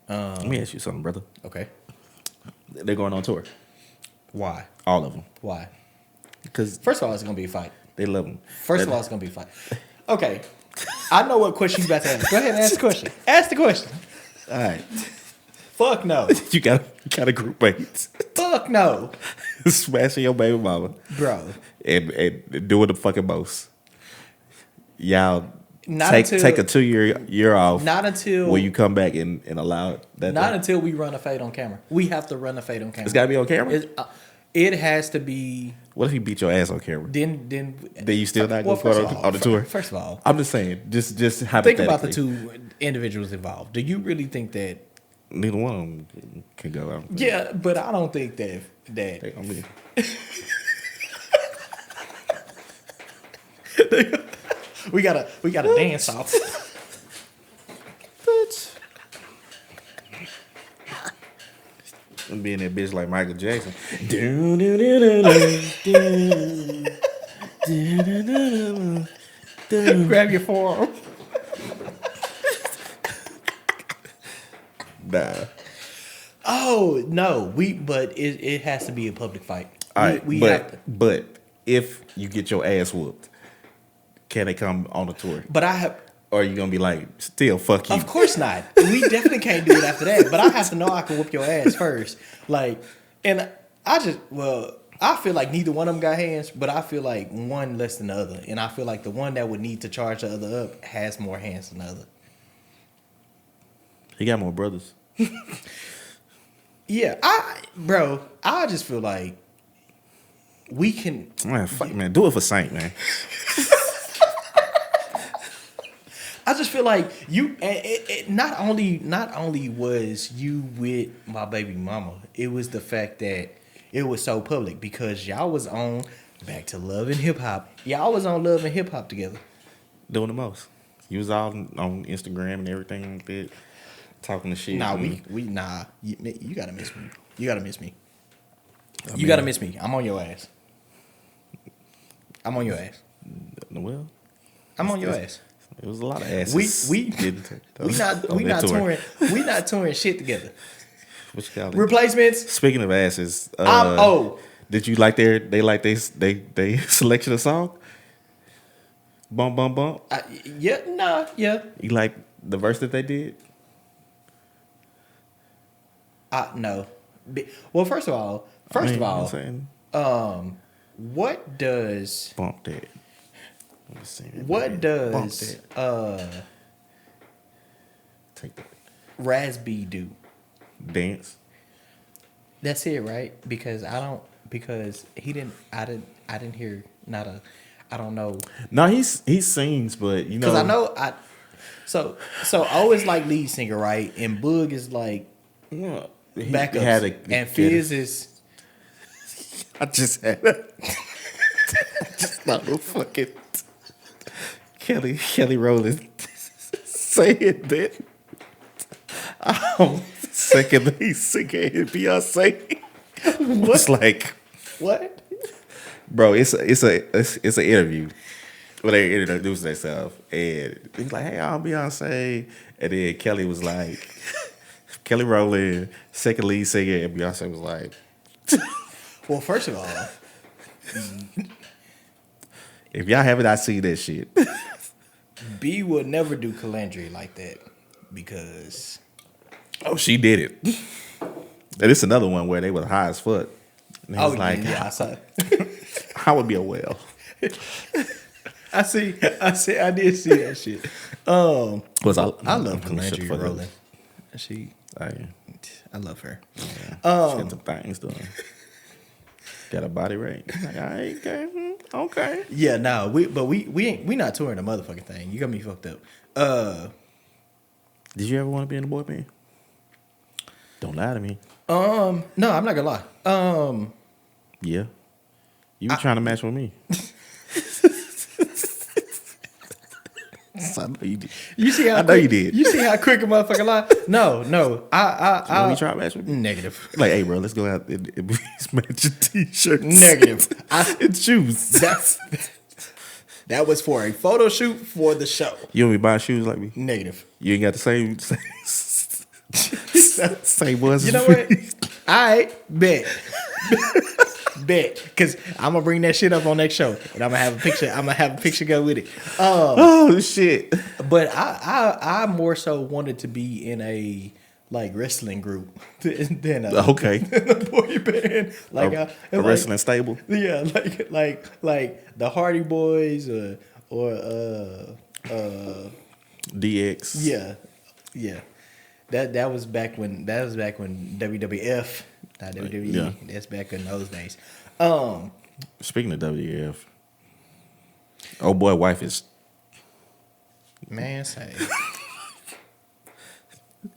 Let me ask you something, brother. Okay. They're going on tour. Why? All of them. Why? Because First of all, it's gonna be a fight. they love them. First of all, it's gonna be a fight. Okay. I know what question you about to ask. Go ahead and ask the question. Ask the question. All right. Fuck no. You got a group mate. Fuck no. Smashing your baby mama. Bro. And doing the fucking most. Y'all Not take until- a 2-year off. Not until Will you come back and allow that? not to- until we run a fade on camera. We have to run a fade on camera. It's got to be on camera. It has to be. What if he beat your ass on camera? Then Then you still not well, go for first it of on all- the tour? First of all, I'm just saying, just hypothetically. think about the two individuals involved. Do you really think that? Neither one of them can go out. Yeah, but I don't think that. They gonna be. We gotta dance off. I'm being that bitch like Michael Jackson. Grab your forearm. Nah. Oh no, but it has to be a public fight. All right, we have to. but if you get your ass whooped, can they come on the tour? But I have. Or are you gonna be like, still fuck you? Of course not. We definitely can't do it after that. But I have to know I can whoop your ass first. Like, and I feel like neither one of them got hands, but I feel like one less than the other. And I feel like the one that would need to charge the other up has more hands than the other. He got more brothers. Yeah, I just feel like we can. Man, fuck, man, do it for Saint, man. I just feel like you. Not only was you with my baby mama, it was the fact that it was so public because y'all was on Back to Love and Hip Hop. Y'all was on Love and Hip Hop together. Doing the most. You was all on Instagram and everything like that, talking to shit. Nah, and- you gotta miss me. You gotta miss me. You gotta miss me. I'm on your ass. I'm on your ass. Well, I'm on your ass. it was a lot of asses. We not touring. We not touring shit together. What you call it? Replacements. Speaking of asses, Oh. did you like they selection of song? Bump, bump, bump. Yeah, nah, yeah. You like the verse that they did? No. Well, first of all, I mean, you know what I'm saying? what does Bump that. Let me see that, what baby. Bump does that. Take that. Raz-B do? Dance. That's it, right? Because he didn't. I didn't hear not a. I don't know. No, he sings, but you know. Because I know So O is like lead singer, right? And Boog is like Yeah, he backups. had And Fizz is. I just had a, just not no fucking Kelly Rowland saying that. Second lead singer in Beyonce. What's like, What? bro? It's an interview where they introduce themselves, and he's like, "Hey, I'm Beyonce," and then Kelly was like, "Kelly Rowland, second lead singer," and Beyonce was like, Well, first of all, "If y'all haven't, I seen that shit." B would never do Calandria like that because Oh, she did it. And it's another one where they was high as fuck. And it was like, yeah, I saw. how would be a whale? I did see that shit. Was I love I'm gonna shut the Calandria fuck up. Rowland. Like, I love her. she got some things done. Got a body rate. Like, all right, okay, okay. Yeah, no, we not touring the motherfucking thing. You got me fucked up. Did you ever want to be in a boy band? Don't lie to me. No, I'm not gonna lie. Yeah. You were trying to match with me. I know you did. You see how I know you did. You see how quick a motherfucker lie? No. When you try to match with me? Negative. Like, hey, bro, let's go out and match your t-shirts. Negative. And shoes. That was for a photo shoot for the show. You don't be buying shoes like me? Negative. You ain't got the same ones. You know as what? me. I bet. Bet. Because I'm gonna bring that shit up on next show. And I'm gonna have a picture. I'm gonna have a picture go with it. Oh shit. But I more so wanted to be in a like wrestling group than a, Okay. than a boy band. Like a like- wrestling stable. Yeah, like the Hardy Boys or DX. yeah. That was back when WWF, not WWE. Yeah. That's back in those days. Speaking of WF, oh boy, wife is Man, say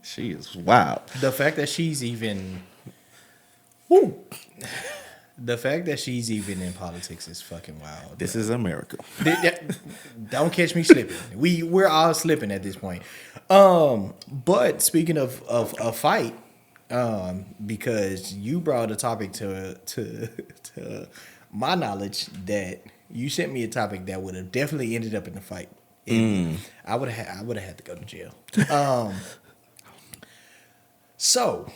she is wild. the fact that she's even the fact that she's even in politics is fucking wild. This is America. Don't catch me slipping. We're all slipping at this point. But speaking of a fight, because you brought a topic to my knowledge that you sent me a topic that would have definitely ended up in a fight. I would have had to go to jail. So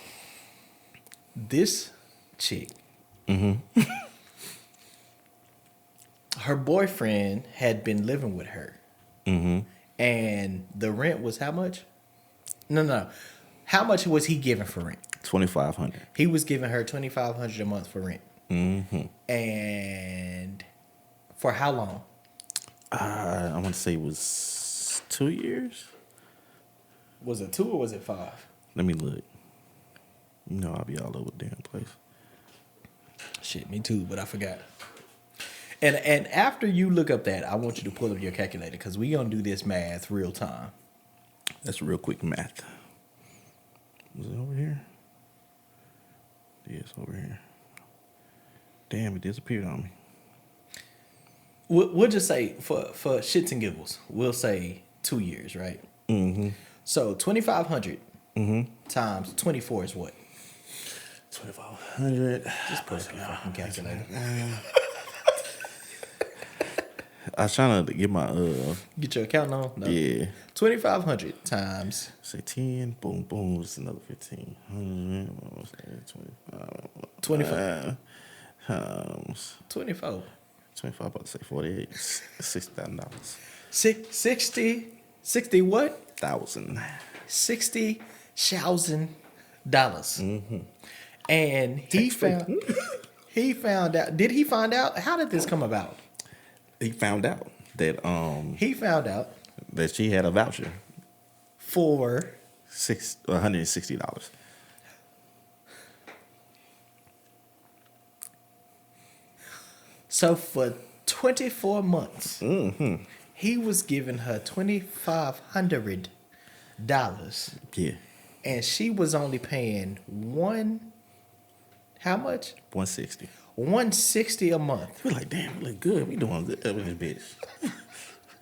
this chick. Her boyfriend had been living with her. And the rent was how much? No. How much was he giving for rent? $2,500. He was giving her $2,500 a month for rent. And for how long? I want to say it was 2 years. Was it 2 or was it 5? Let me look. You know I'll be all over the damn place. Shit, me too, but I forgot. And after you look up that, I want you to pull up your calculator because we gonna do this math real time. That's real quick math. Was it over here? Yeah, it's over here. Damn, it disappeared on me. We'll just say for shits and giggles, we'll say 2 years, right? So 2,500 times 24 is what? 2,500. Just put up your fucking calculator. I was trying to get my Get your account on? No. yeah. 2,500 times. Say 10, boom, boom. It's another 15. 24. Times 24. 25, about to say 48, $60,000. 60 what? 1,000. $60,000. And he found out. Did he find out? How did this come about? He found out that He found out that she had a voucher, for $160. so for 24 months, he was giving her $2,500, Yeah, and she was only paying how much? 160. $160 a month. We're like, damn, we look good. We doing good with this bitch.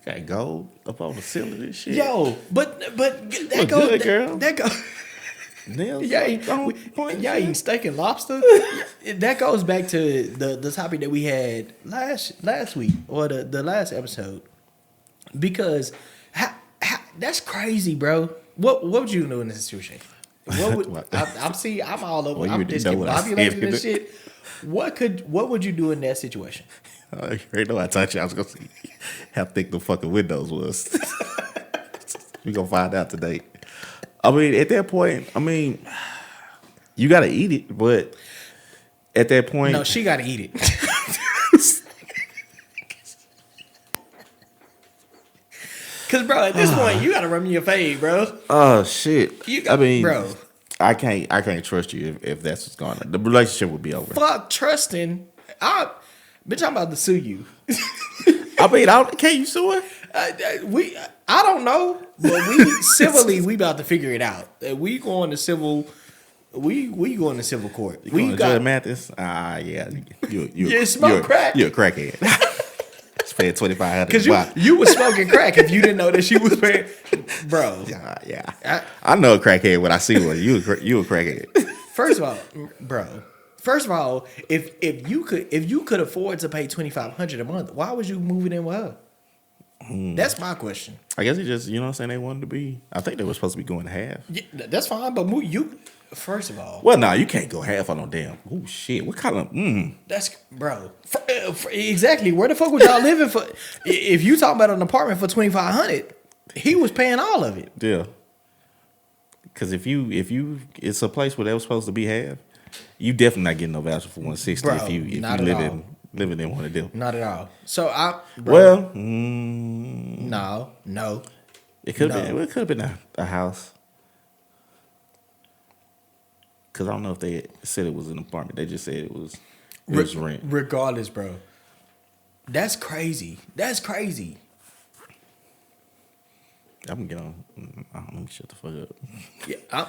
Got gold up on the ceiling and shit. Yo, but that Look goes, good, girl. that goes. Nails Yeah, on point. yeah, eating steak and lobster. That goes back to the topic that we had last week or the last episode, because that's crazy, bro. What would you do in this situation? What would I'm all over. Well, I'm you just know what I discombobulated said. and shit. What would you do in that situation? You already know I told you I was gonna see how thick the fucking windows was. We gonna find out today. I mean, at that point, you gotta eat it, but at that point, No, she got to eat it. Cause bro, at this point, you gotta run me your fade, bro. oh shit. Bro, I can't trust you if that's what's going on. The relationship would be over. fuck trusting. Bitch, I'm about to sue you. Can't you sue her? I don't know, but we civilly we about to figure it out. We going to civil. We going to civil court. We got Judge Mathis. Yeah, You smoke crack? You're a crackhead. It's paying $2,500. Because you was smoking crack if you didn't know that she was paying, bro. Yeah. I know a crackhead when I see one. You a crackhead. First of all, bro. First of all, if you could afford to pay $2,500 a month, why was you moving in with her? That's my question. I guess it just, you know what I'm saying, they wanted to be. I think they were supposed to be going half. Yeah, that's fine, but first of all, Well, you can't go half on no damn. Oh shit! What kind of? that's bro. Exactly. Where the fuck was y'all living for? If you talking about an apartment for $2,500, he was paying all of it. Yeah. Because if you, it's a place where they were supposed to be half. You definitely not getting no voucher for 160 Bro, if you not at all. living in one of them. Not at all. So Well, no. it could have been a house. Because I don't know if they said it was an apartment. They just said it was rent. Regardless, bro. That's crazy. That's crazy. I'm gonna get on. Let me shut the fuck up. Yeah,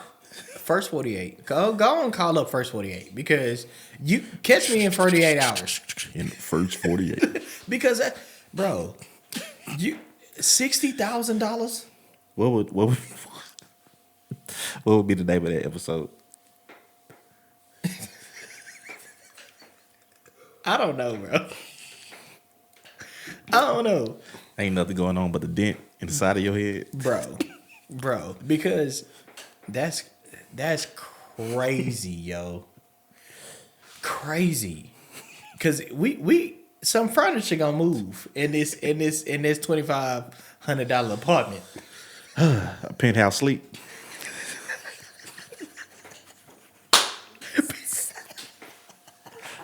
First 48. Go and call up First 48 because you catch me in 48 hours. In the first 48. Because, bro, you $60,000. What would be the name of that episode? I don't know, bro. I don't know, Ain't nothing going on but the dent in the side of your head, bro. Because that's crazy, yo. Crazy. Because we some furniture gonna move in this $2,500 apartment. a penthouse sleep.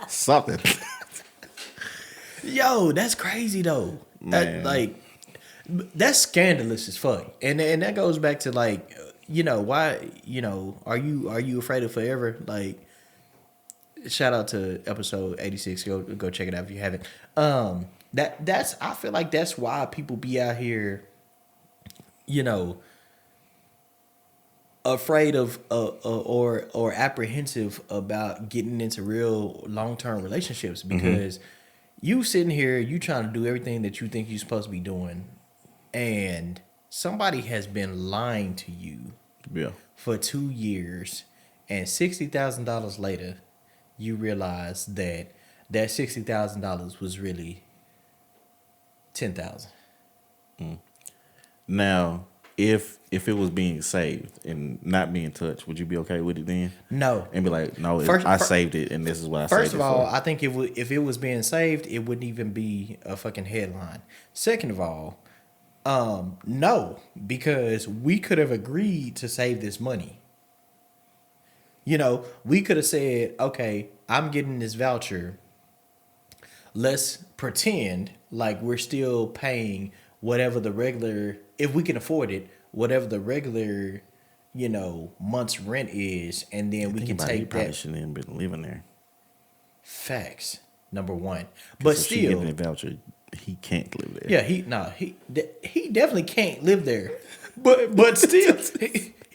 Something. Yo, that's crazy though. Man. That's scandalous as fuck. And that goes back to like, why, are you afraid of forever? Like, shout out to episode 86. Go check it out if you haven't. That's I feel like that's why people be out here, afraid of or apprehensive about getting into real long-term relationships because you sitting here, you trying to do everything that you think you're supposed to be doing, and somebody has been lying to you for 2 years, and $60,000 later, you realize that $60,000 was really $10,000. Now, if it was being saved and not being touched, would you be okay with it then? No. And be like, no, I saved it, and this is what I saved First it of all, for. I think if it was being saved, it wouldn't even be a fucking headline. Second of all, no, because we could have agreed to save this money. You know, we could have said, okay, I'm getting this voucher. Let's pretend like we're still paying whatever the regular, if we can afford it, whatever the regular, month's rent is, and then we can take probably that. shouldn't even been living there. Facts, number one. But If she still, getting a voucher, he can't live there. yeah, he definitely can't live there. But still,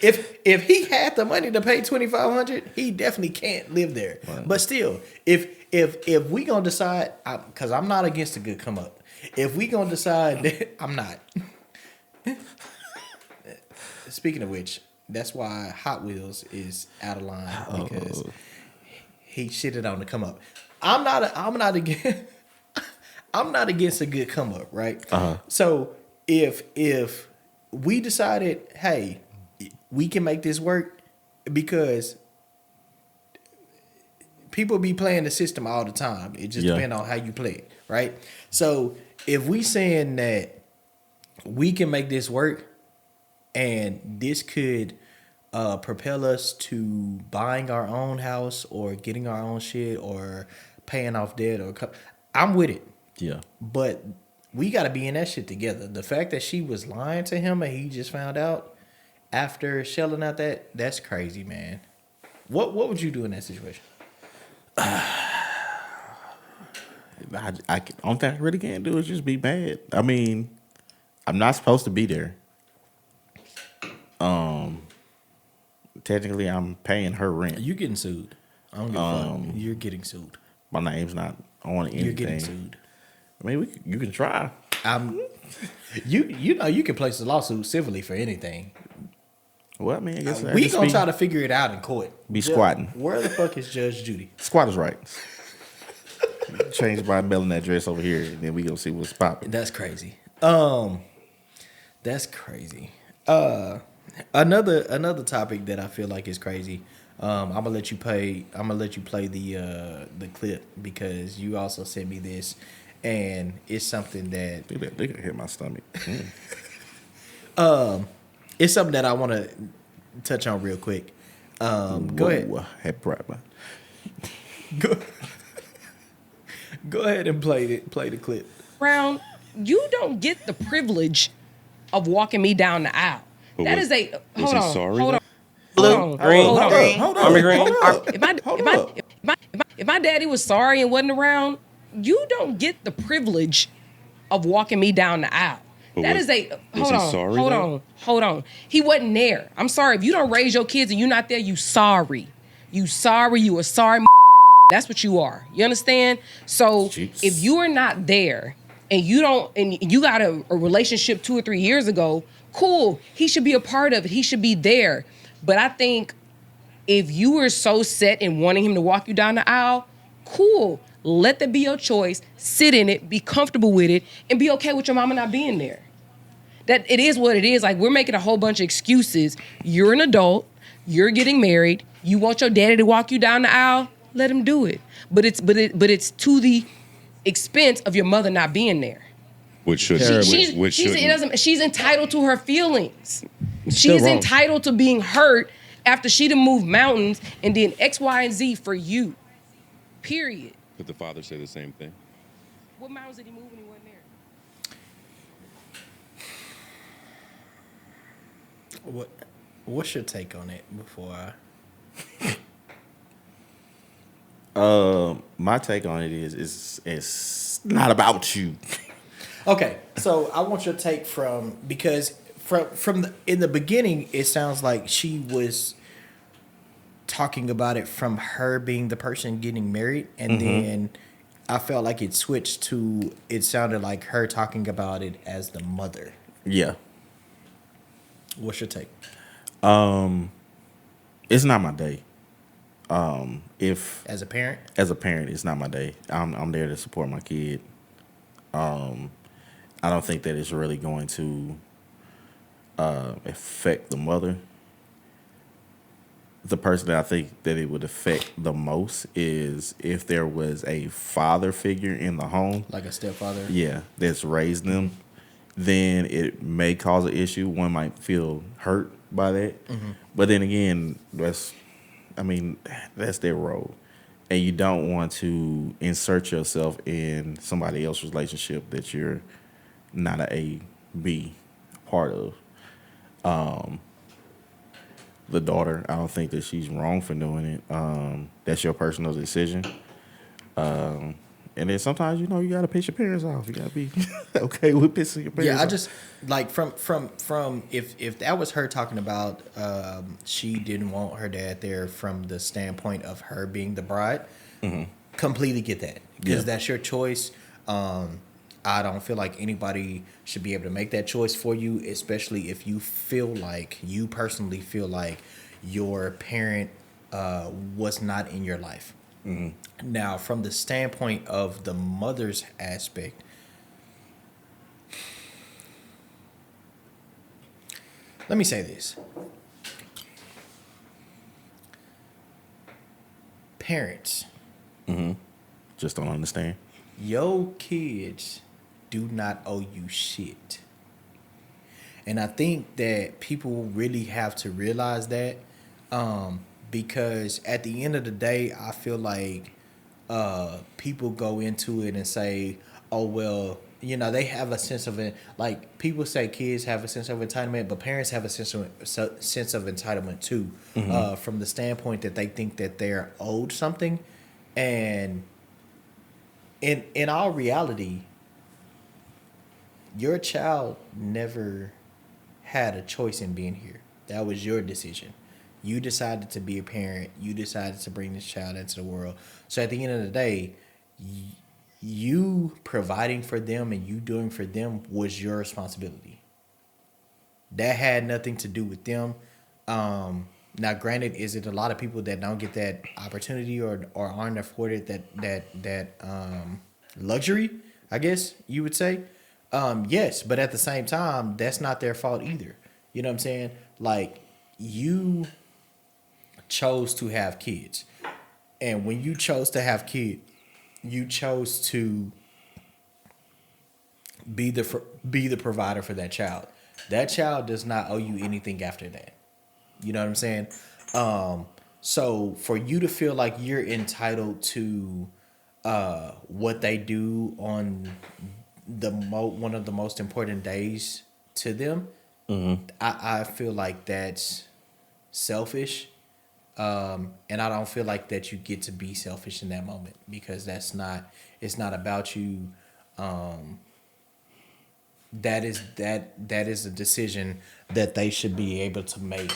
if he had the money to pay $2,500, he definitely can't live there. Right. But still, if we gonna decide, because I'm not against a good come up. If we gonna decide that I'm not. Speaking of which, that's why Hot Wheels is out of line because he shitted on the come up. I'm not against. I'm not against a good come up, right? So if we decided, hey, we can make this work, because people be playing the system all the time. It just depends on how you play it, right? So if we saying that we can make this work, and this could propel us to buying our own house or getting our own shit or paying off debt, I'm with it. Yeah. But we got to be in that shit together. The fact that she was lying to him and he just found out after shelling out that's crazy, man. What would you do in that situation? Only thing I really can't do is just be mad. I mean, I'm not supposed to be there. Technically, I'm paying her rent. You getting sued. I don't give a fuck. You're getting sued. My name's not on anything. You're getting sued. I mean, you can try. You can place a lawsuit civilly for anything. Well, I mean, I guess We gonna try to figure it out in court. Be squatting. Where the fuck is Judge Judy? Squatter's rights. Change my mailing address over here, and then we gonna see what's popping. That's crazy. That's crazy. Another topic that I feel like is crazy. I'm gonna let you play the clip because you also sent me this, and it's something that They gonna hit my stomach. it's something that I want to touch on real quick. Go ahead. Happy Pride Month. Go ahead and play the clip. Brown, you don't get the privilege of walking me down the aisle. But That was- is a was he sorry, Hold on. though? Hold on. Green. Hold on. Hold on. Army Green. If my daddy was sorry and wasn't around, you don't get the privilege of walking me down the aisle. But That was- is a was he sorry, hold though? on. Hold on. He wasn't there. I'm sorry. If you don't raise your kids and you're not there, you sorry. You sorry. You a sorry. That's what you are. You understand? So Jeez. if you are not there and you got a relationship 2 or 3 years ago, cool. He should be a part of it. He should be there. But I think if you were so set in wanting him to walk you down the aisle, cool. Let that be your choice. Sit in it. Be comfortable with it. And be okay with your mama not being there. That it is what it is. Like, we're making a whole bunch of excuses. You're an adult. You're getting married. You want your daddy to walk you down the aisle? Let him do it. But it's to the expense of your mother not being there. Which should She's entitled to her feelings. still She's wrong. entitled to being hurt after she done moved mountains and did X, Y, and Z for you. Period. Could the father say the same thing? What mountains did he move when he wasn't there? What's your take on it before I? My take on it is it's not about you. Okay, so I want your take because in the beginning it sounds like she was talking about it from her being the person getting married, and then I felt like it switched to it sounded like her talking about it as the mother. Yeah. What's your take? It's not my day. If As a parent? as a parent, it's not my day. I'm there to support my kid. I don't think that it's really going to affect the mother, the person that I think that it would affect the most is if there was a father figure in the home, Like a stepfather. yeah, that's raised them, then it may cause an issue. One might feel hurt by that. But then again, that's their role. And you don't want to insert yourself in somebody else's relationship that you're not a B part of. The daughter, I don't think that she's wrong for doing it. That's your personal decision. And then sometimes, you gotta piss your parents off. You gotta be okay with pissing your parents off. Yeah, I just like from if that was her talking about she didn't want her dad there from the standpoint of her being the bride, completely get that because that's your choice. I don't feel like anybody should be able to make that choice for you, especially if you personally feel like your parent was not in your life. Now, from the standpoint of the mother's aspect, let me say this. Parents, Just don't understand. your kids do not owe you shit. And I think that people really have to realize that because at the end of the day, I feel like people go into it and say, oh, well, they have a sense of it. Like people say kids have a sense of entitlement, but parents have a sense of entitlement too, from the standpoint that they think that they're owed something. And in all reality, your child never had a choice in being here. That was your decision. You decided to be a parent. You decided to bring this child into the world. So at the end of the day, you providing for them and you doing for them was your responsibility. That had nothing to do with them. Now, granted, is it a lot of people that don't get that opportunity or aren't afforded that luxury? I guess you would say. Yes, but at the same time, that's not their fault either. You know what I'm saying? Like, you chose to have kids. And when you chose to have kids, you chose to be the provider for that child. That child does not owe you anything after that. You know what I'm saying? So for you to feel like you're entitled to what they do on one of the most important days to them, I feel like that's selfish. And I don't feel like that you get to be selfish in that moment because it's not about you. That is a decision that they should be able to make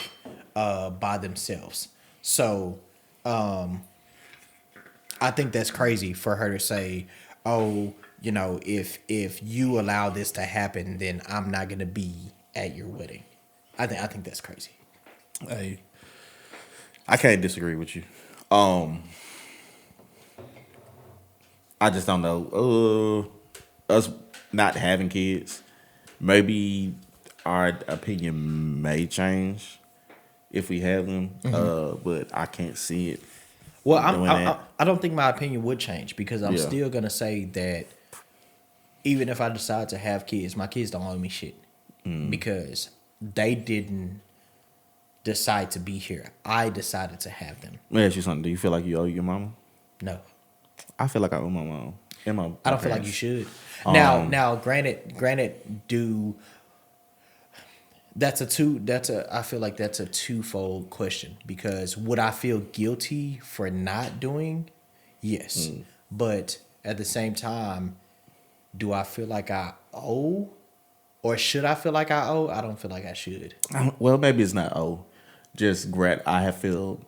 by themselves. So I think that's crazy for her to say, oh, if you allow this to happen, then I'm not gonna be at your wedding. I think that's crazy. Hey, I can't disagree with you. I just don't know. Us not having kids, maybe our opinion may change if we have them. But I can't see it. Well, I don't think my opinion would change because I'm still gonna say that even if I decide to have kids, my kids don't owe me shit because they didn't decide to be here. I decided to have them. Let me ask you something. Do you feel like you owe your mama? No, I feel like I owe my mom. And my I don't feel like you should. Now, granted, I feel like that's a twofold question because would I feel guilty for not doing? Yes. But at the same time, do I feel like I owe? Or should I feel like I owe? I don't feel like I should. Well, maybe it's not just I have feel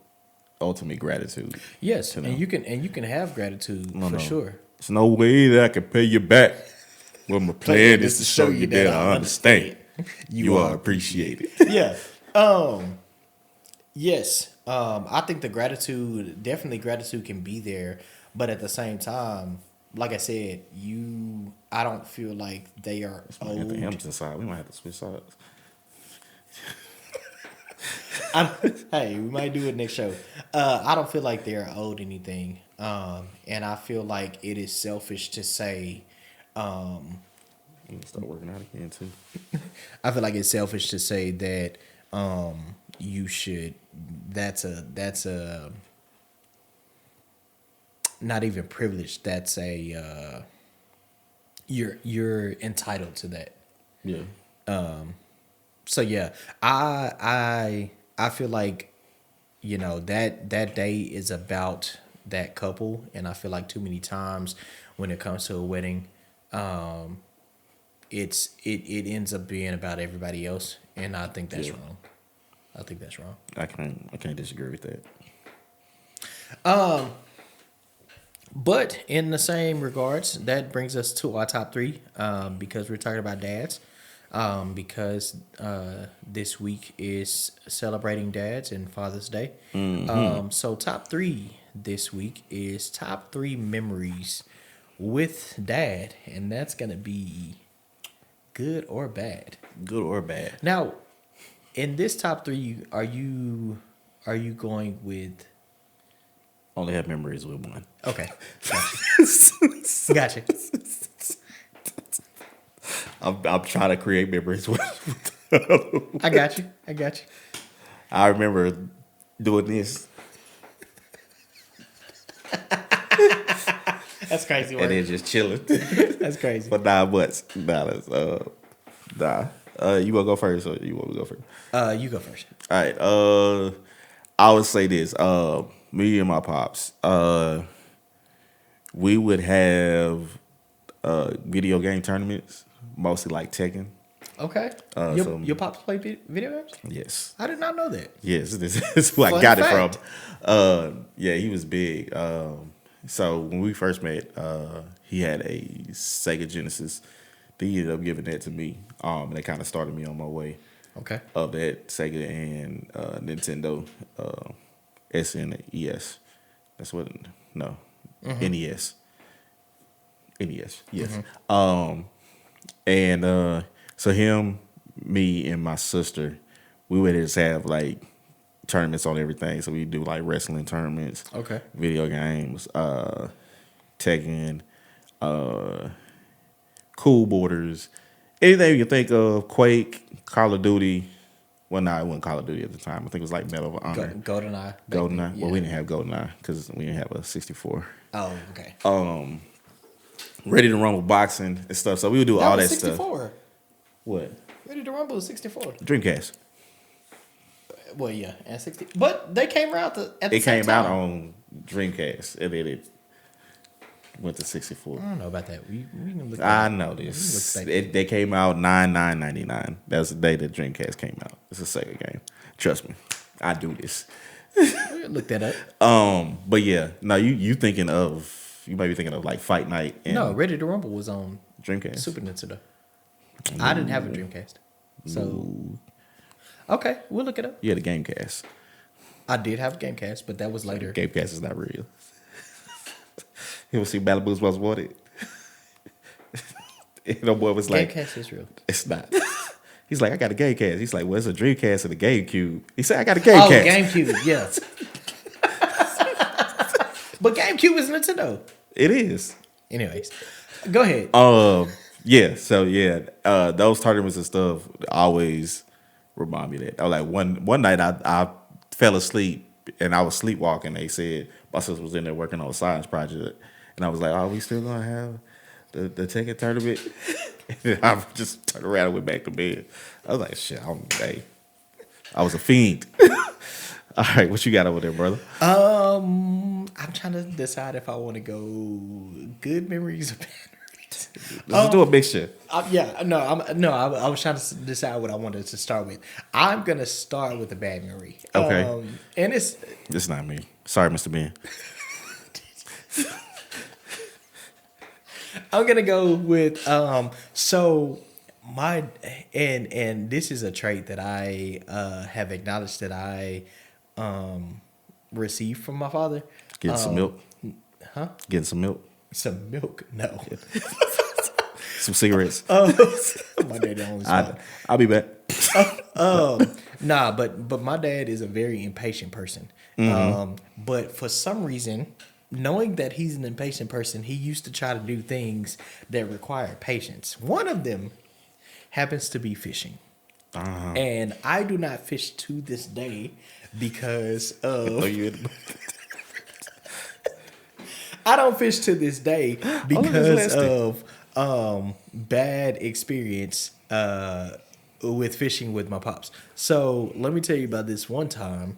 ultimate gratitude. Yes, and you can have gratitude for sure. There's no way that I can pay you back. Well, my plan is to show you that I understand. You are appreciated. Yeah. Yes. I think the gratitude can be there, but at the same time, like I said, I don't feel like they are At the owed. Hamilton side, we might have to switch sides. Hey, we might do it next show. I don't feel like they're owed anything, and I feel like it is selfish to say. I'm gonna start working out again too. I feel like it's selfish to say that you should. That's a not even privileged. That's a you're entitled to that. Yeah. So yeah, I feel like, you know, that day is about that couple, and I feel like too many times when it comes to a wedding, it ends up being about everybody else, and I think that's wrong. I think that's wrong. I can't disagree with that. But in the same regards, that brings us to our top three, because we're talking about dads. Because this week is celebrating dads and Father's Day. So top three this week is top three memories with dad, and that's gonna be good or bad. Good or bad? Now, in this top three, are you going with? Only have memories with one. Okay, gotcha. Gotcha. I'm trying to create memories with. I got you. I remember doing this That's crazy. and then just chilling That's crazy. for 9 months. Nah, that's, you wanna go first, or you want me to go first? You go first. All right. I would say this. Me and my pops. We would have video game tournaments, mostly like Tekken. Okay. Your pops play video games? Yes. I did not know that. Yes, this is who I Fun got fact. it from. Yeah, he was big. So when we first met, he had a Sega Genesis. Then he ended up giving that to me. And they kind of started me on my way Okay. of that Sega and Nintendo SNES. That's what NES. NES, yes. And so him, me, and my sister, we would just have like tournaments on everything. So we do like wrestling tournaments, Okay. video games, Tekken, Cool Borders, anything you can think of, Quake, Call of Duty. Well, no, it wasn't Call of Duty at the time. I think it was like Medal of Honor. GoldenEye. GoldenEye. Yeah. Well, we didn't have GoldenEye because we didn't have a 64. Oh, okay. Ready to Rumble boxing and stuff. So we would do all that was stuff. 64. What? Ready to Rumble was 64. Dreamcast. Well, yeah, and 60. But they came out at the It same came out time. on Dreamcast and then it went to 64. I don't know about that. We can look. I that up. know this. We can look They came out 9/9/99. That was the day that Dreamcast came out. It's a Sega game. Trust me, I do this. We can look that up. But yeah, no, you thinking of you might be thinking of like Fight Night and No, Ready to Rumble was on Dreamcast. Super Nintendo. I didn't have a Dreamcast, so okay, we'll look it up. You had a Gamecast. I did have a Gamecast, but that was later. Gamecast is not real. You ever see Malibu's Most Wanted? And the boy was like, Gamecast is real. it's not. He's like, I got a Gamecast. He's like, well, it's a Dreamcast and a GameCube. He said, I got a Oh, Gamecast. GameCube, yes. But GameCube is Nintendo. It is. Anyways, go ahead. Yeah. So yeah, those tournaments and stuff always remind me of that. I was like one night I fell asleep and I was sleepwalking. They said my sister was in there working on a science project, and I was like, "Are we still gonna have the Tekken tournament?" And I just turned around and went back to bed. I was like, "Shit, I was a fiend." All right, what you got over there, brother? I'm trying to decide if I want to go good memories or bad memories. Let's do a mixture. I was trying to decide what I wanted to start with. I'm gonna start with a bad memory. Okay. And it's It's not me. Sorry, Mr. Ben. I'm gonna go with so my and this is a trait that I have acknowledged that I received from my father. Getting some milk. Huh? Getting some milk. Some milk? No. Some cigarettes. My daddy only smoked. I'll be back. Nah, but my dad is a very impatient person. But for some reason, knowing that he's an impatient person, he used to try to do things that require patience. One of them happens to be fishing. And I do not fish to this day because Oh, of you I don't fish to this day at because this of bad experience with fishing with my pops. So let me tell you about this one time.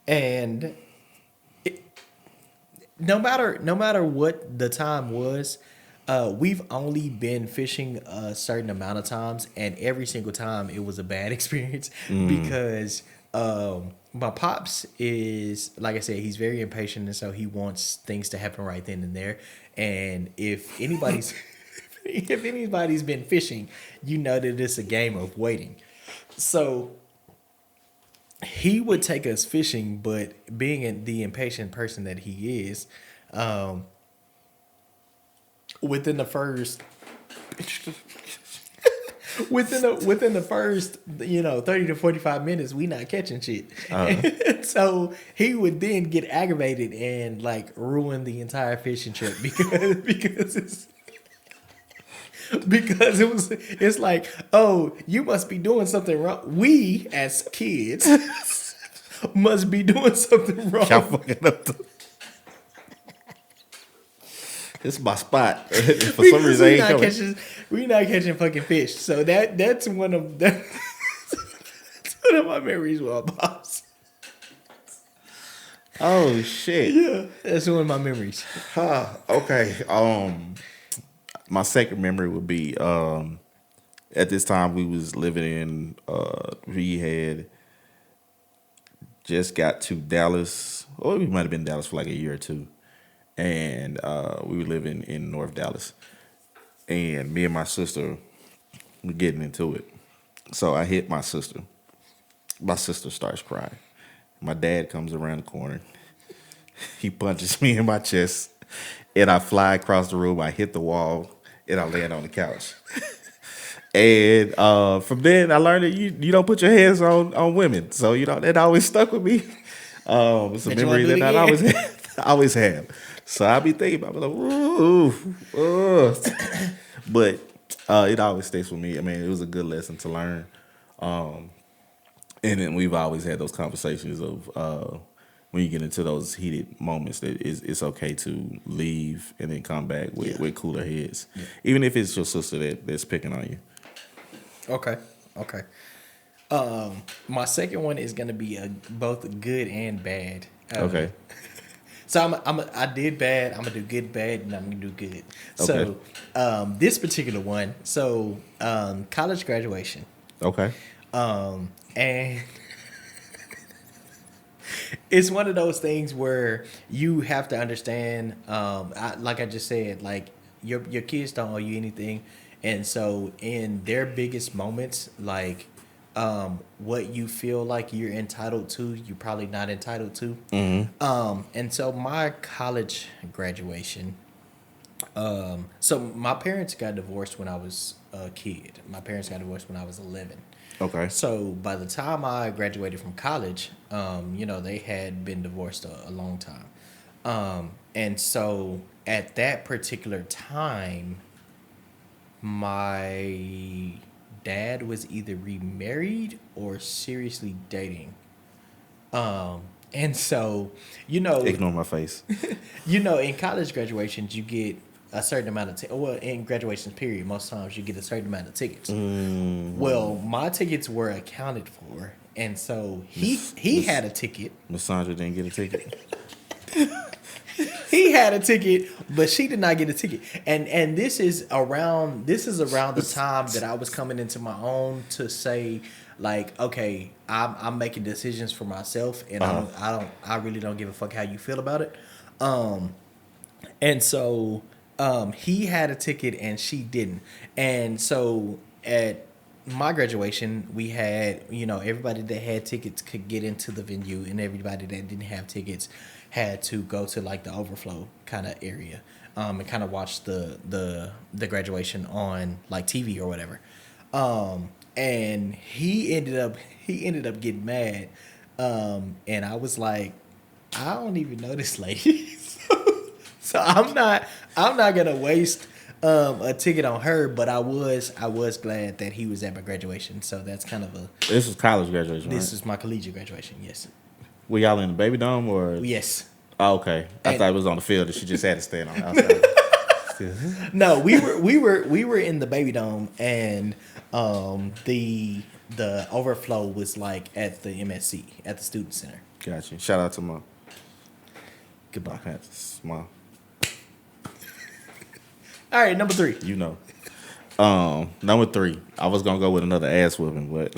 And no matter what the time was, we've only been fishing a certain amount of times, and every single time it was a bad experience because my pops is, like I said, he's very impatient, and so he wants things to happen right then and there. And if anybody's if anybody's been fishing, you know that it's a game of waiting. So he would take us fishing, but being the impatient person that he is, within the first within the first 30 to 45 minutes, we not catching shit. So he would then get aggravated and like ruin the entire fishing trip because it's like, oh, you must be doing something wrong. We as kids must be doing something wrong. Y'all fucking up. This is my spot. For some reason, I ain't coming. We not catching fucking fish. So that's one of my memories with my pops. Oh shit. Yeah, that's one of my memories. Okay. My second memory would be at this time we was living in we had just got to Dallas, or we might have been in Dallas for like a year or two, and we were living in North Dallas, and me and my sister were getting into it. So I hit my sister. My sister starts crying. My dad comes around the corner. He punches me in my chest, and I fly across the room. I hit the wall, and I land on the couch. And from then, I learned that you don't put your hands on women. So that always stuck with me. It's a memory that I always have. So I be thinking about it, like, ooh. But it always stays with me. I mean, it was a good lesson to learn. And then we've always had those conversations of when you get into those heated moments that it's okay to leave and then come back with cooler heads. Yeah. Even if it's your sister that's picking on you. Okay. My second one is gonna be both good and bad. Okay. So I did bad. I'm gonna do good, bad, and I'm gonna do good. Okay. So this particular one. So college graduation. Okay. And it's one of those things where you have to understand. Like I just said, like your kids don't owe you anything. And so in their biggest moments, like what you feel like you're entitled to, you're probably not entitled to. Mm-hmm. And so my college graduation, so my parents got divorced when I was a kid. My parents got divorced when I was 11. Okay. So by the time I graduated from college, they had been divorced a long time. And so at that particular time, my dad was either remarried or seriously dating. And so, ignore my face. In college graduations, you get a certain amount of in graduation period, most times you get a certain amount of tickets. Well, my tickets were accounted for, and so he had a ticket. Miss Sandra didn't get a ticket. He had a ticket, but she did not get a ticket. And this is around the time that I was coming into my own to say, like, okay, I'm making decisions for myself, and I really don't give a fuck how you feel about it. And so he had a ticket and she didn't. And so at my graduation, we had, everybody that had tickets could get into the venue, and everybody that didn't have tickets had to go to like the overflow kind of area and kind of watch the graduation on like TV or whatever. And he ended up getting mad. And I was like, I don't even know this lady. So I'm not gonna waste a ticket on her, but I was glad that he was at my graduation. So that's kind of a This was college graduation, this right? is my collegiate graduation. Yes, Were y'all in the baby dome or? yes. Oh, okay. I And- thought it was on the field and she just had to stand on outside. No, we were in the baby dome, and the overflow was like at the MSC at the student center. Gotcha. Shout out to my Goodbye. Panthers. My, All right, number 3. you know. Number 3. I was gonna go with another ass whooping, but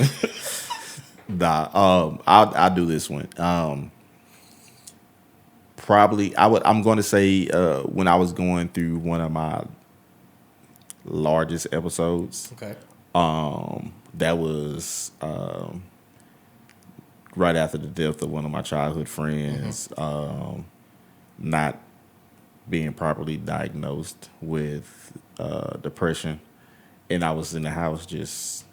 nah. I'll do this one. Probably I'm going to say when I was going through one of my largest episodes. Okay. That was right after the death of one of my childhood friends. Not being properly diagnosed with depression, and I was in the house just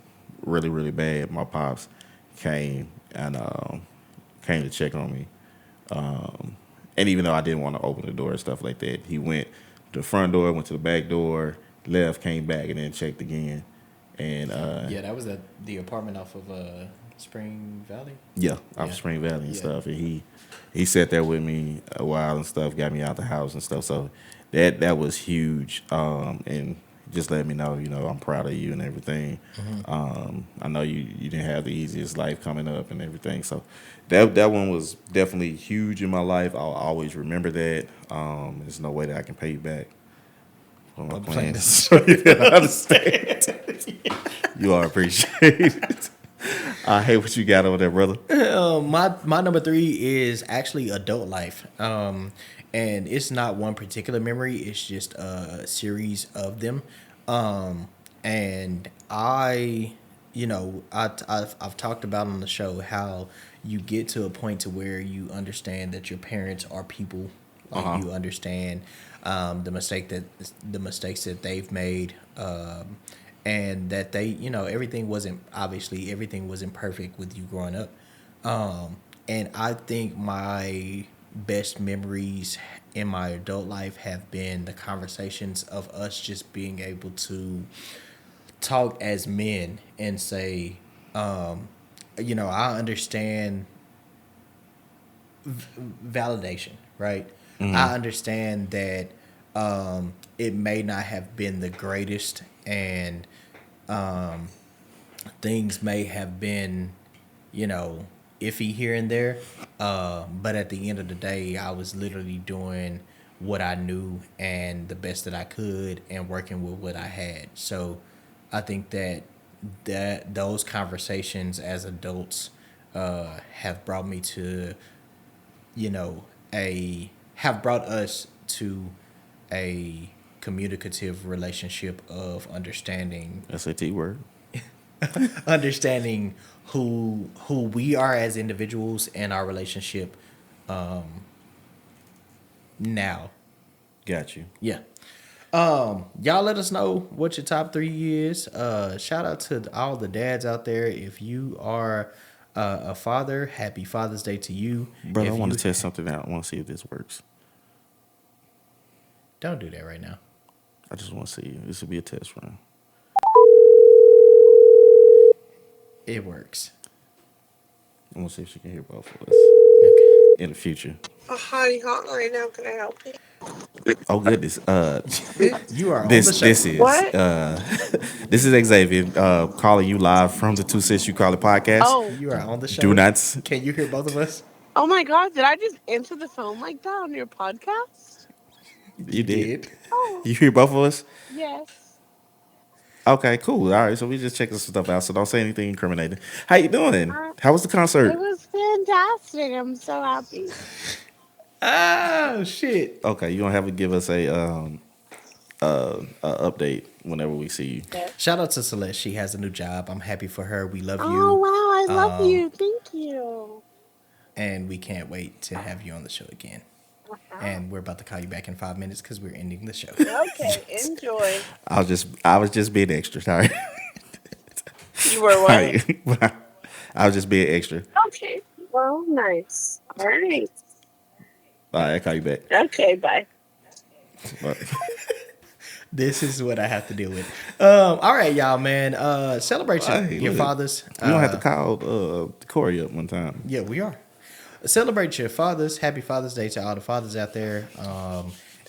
really, really bad. My pops came and came to check on me. And even though I didn't want to open the door and stuff like that, he went to the front door, went to the back door, left, came back, and then checked again. And Yeah, that was at the apartment off of Spring Valley. yeah, off Yeah. Spring Valley and Yeah. stuff. And he sat there with me a while and stuff, got me out the house and stuff. So that was huge. And just let me know, I'm proud of you and everything. I know you didn't have the easiest life coming up and everything. So that one was definitely huge in my life. I'll always remember that. There's no way that I can pay you back for my plans. So you can understand. You are appreciated. I hate what you got over there, brother. My number 3 is actually adult life. And it's not one particular memory, it's just a series of them. And I've talked about on the show how you get to a point to where you understand that your parents are people. Like you understand the mistakes that they've made, and that they, everything wasn't perfect with you growing up. And I think my best memories in my adult life have been the conversations of us just being able to talk as men and say, I understand validation, right? I understand that it may not have been the greatest, and things may have been, iffy here and there. But at the end of the day, I was literally doing what I knew and the best that I could and working with what I had. So I think that those conversations as adults have brought me to, have brought us to a communicative relationship of understanding SAT word. understanding who we are as individuals and our relationship now. Got you. Yeah. Y'all let us know what your top 3 is. Shout out to all the dads out there. If you are a father, happy Father's Day to you. Brother, I If want to you- test something out. I want to see if this works. Don't do that right now. I just want to see. This will be a test run. It works. I want to see if she can hear both of us Okay. in the future. Honey, right now. Can I help you? Oh goodness. You are This on the show. this is What? this is Xavier calling you live from the Two Cents You Call It podcast. Oh, You are on the show. Do not. Can you hear both of us? oh my God! Did I just answer the phone like that on your podcast? You did. Oh, You hear both of us? yes. Okay, cool. All right, so we just checking some stuff out. So don't say anything incriminating. How you doing? How was the concert? It was fantastic. I'm so happy. Oh shit. Okay, you gonna have to give us a update whenever we see you. Shout out to Celeste. She has a new job. I'm happy for her. We love Oh you. wow! I love you. Thank you. And we can't wait to have you on the show again. And we're about to call you back in 5 minutes because we're ending the show. Okay, enjoy. I was just being extra. Sorry. You were what? I was just being extra. Okay. Well, nice. All right. All right, I call you back. Okay, bye. But, This is what I have to deal with. All right, y'all, man. Celebrate hey, your look, fathers. you don't have to call Corey up one time. Yeah, we are. Celebrate your fathers. Happy Father's Day to all the fathers out there.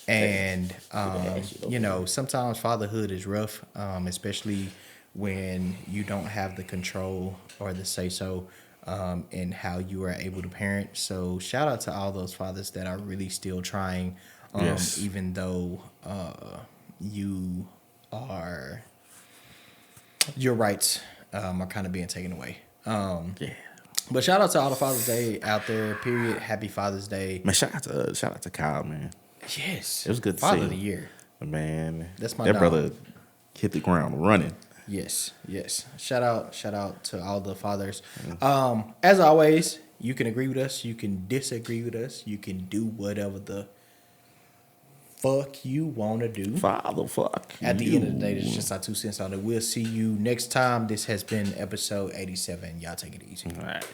You know, sometimes fatherhood is rough, especially when you don't have the control or the say so in how you are able to parent. So shout out to all those fathers that are really still trying, Yes. even though you are your rights are kind of being taken away. Yeah. But shout out to all the Father's Day out there. Period. Happy Father's Day. Man, shout out to Kyle, man. Yes, It was good to Father see of the him. Year. Man, That's my that dog. brother hit the ground running. Yes. Shout out to all the fathers. As always, you can agree with us. You can disagree with us. You can do whatever the fuck you want to do. Father, fuck. At the you. end of the day, it's just our 2 cents on it. We'll see you next time. This has been episode 87. Y'all take it easy. All right.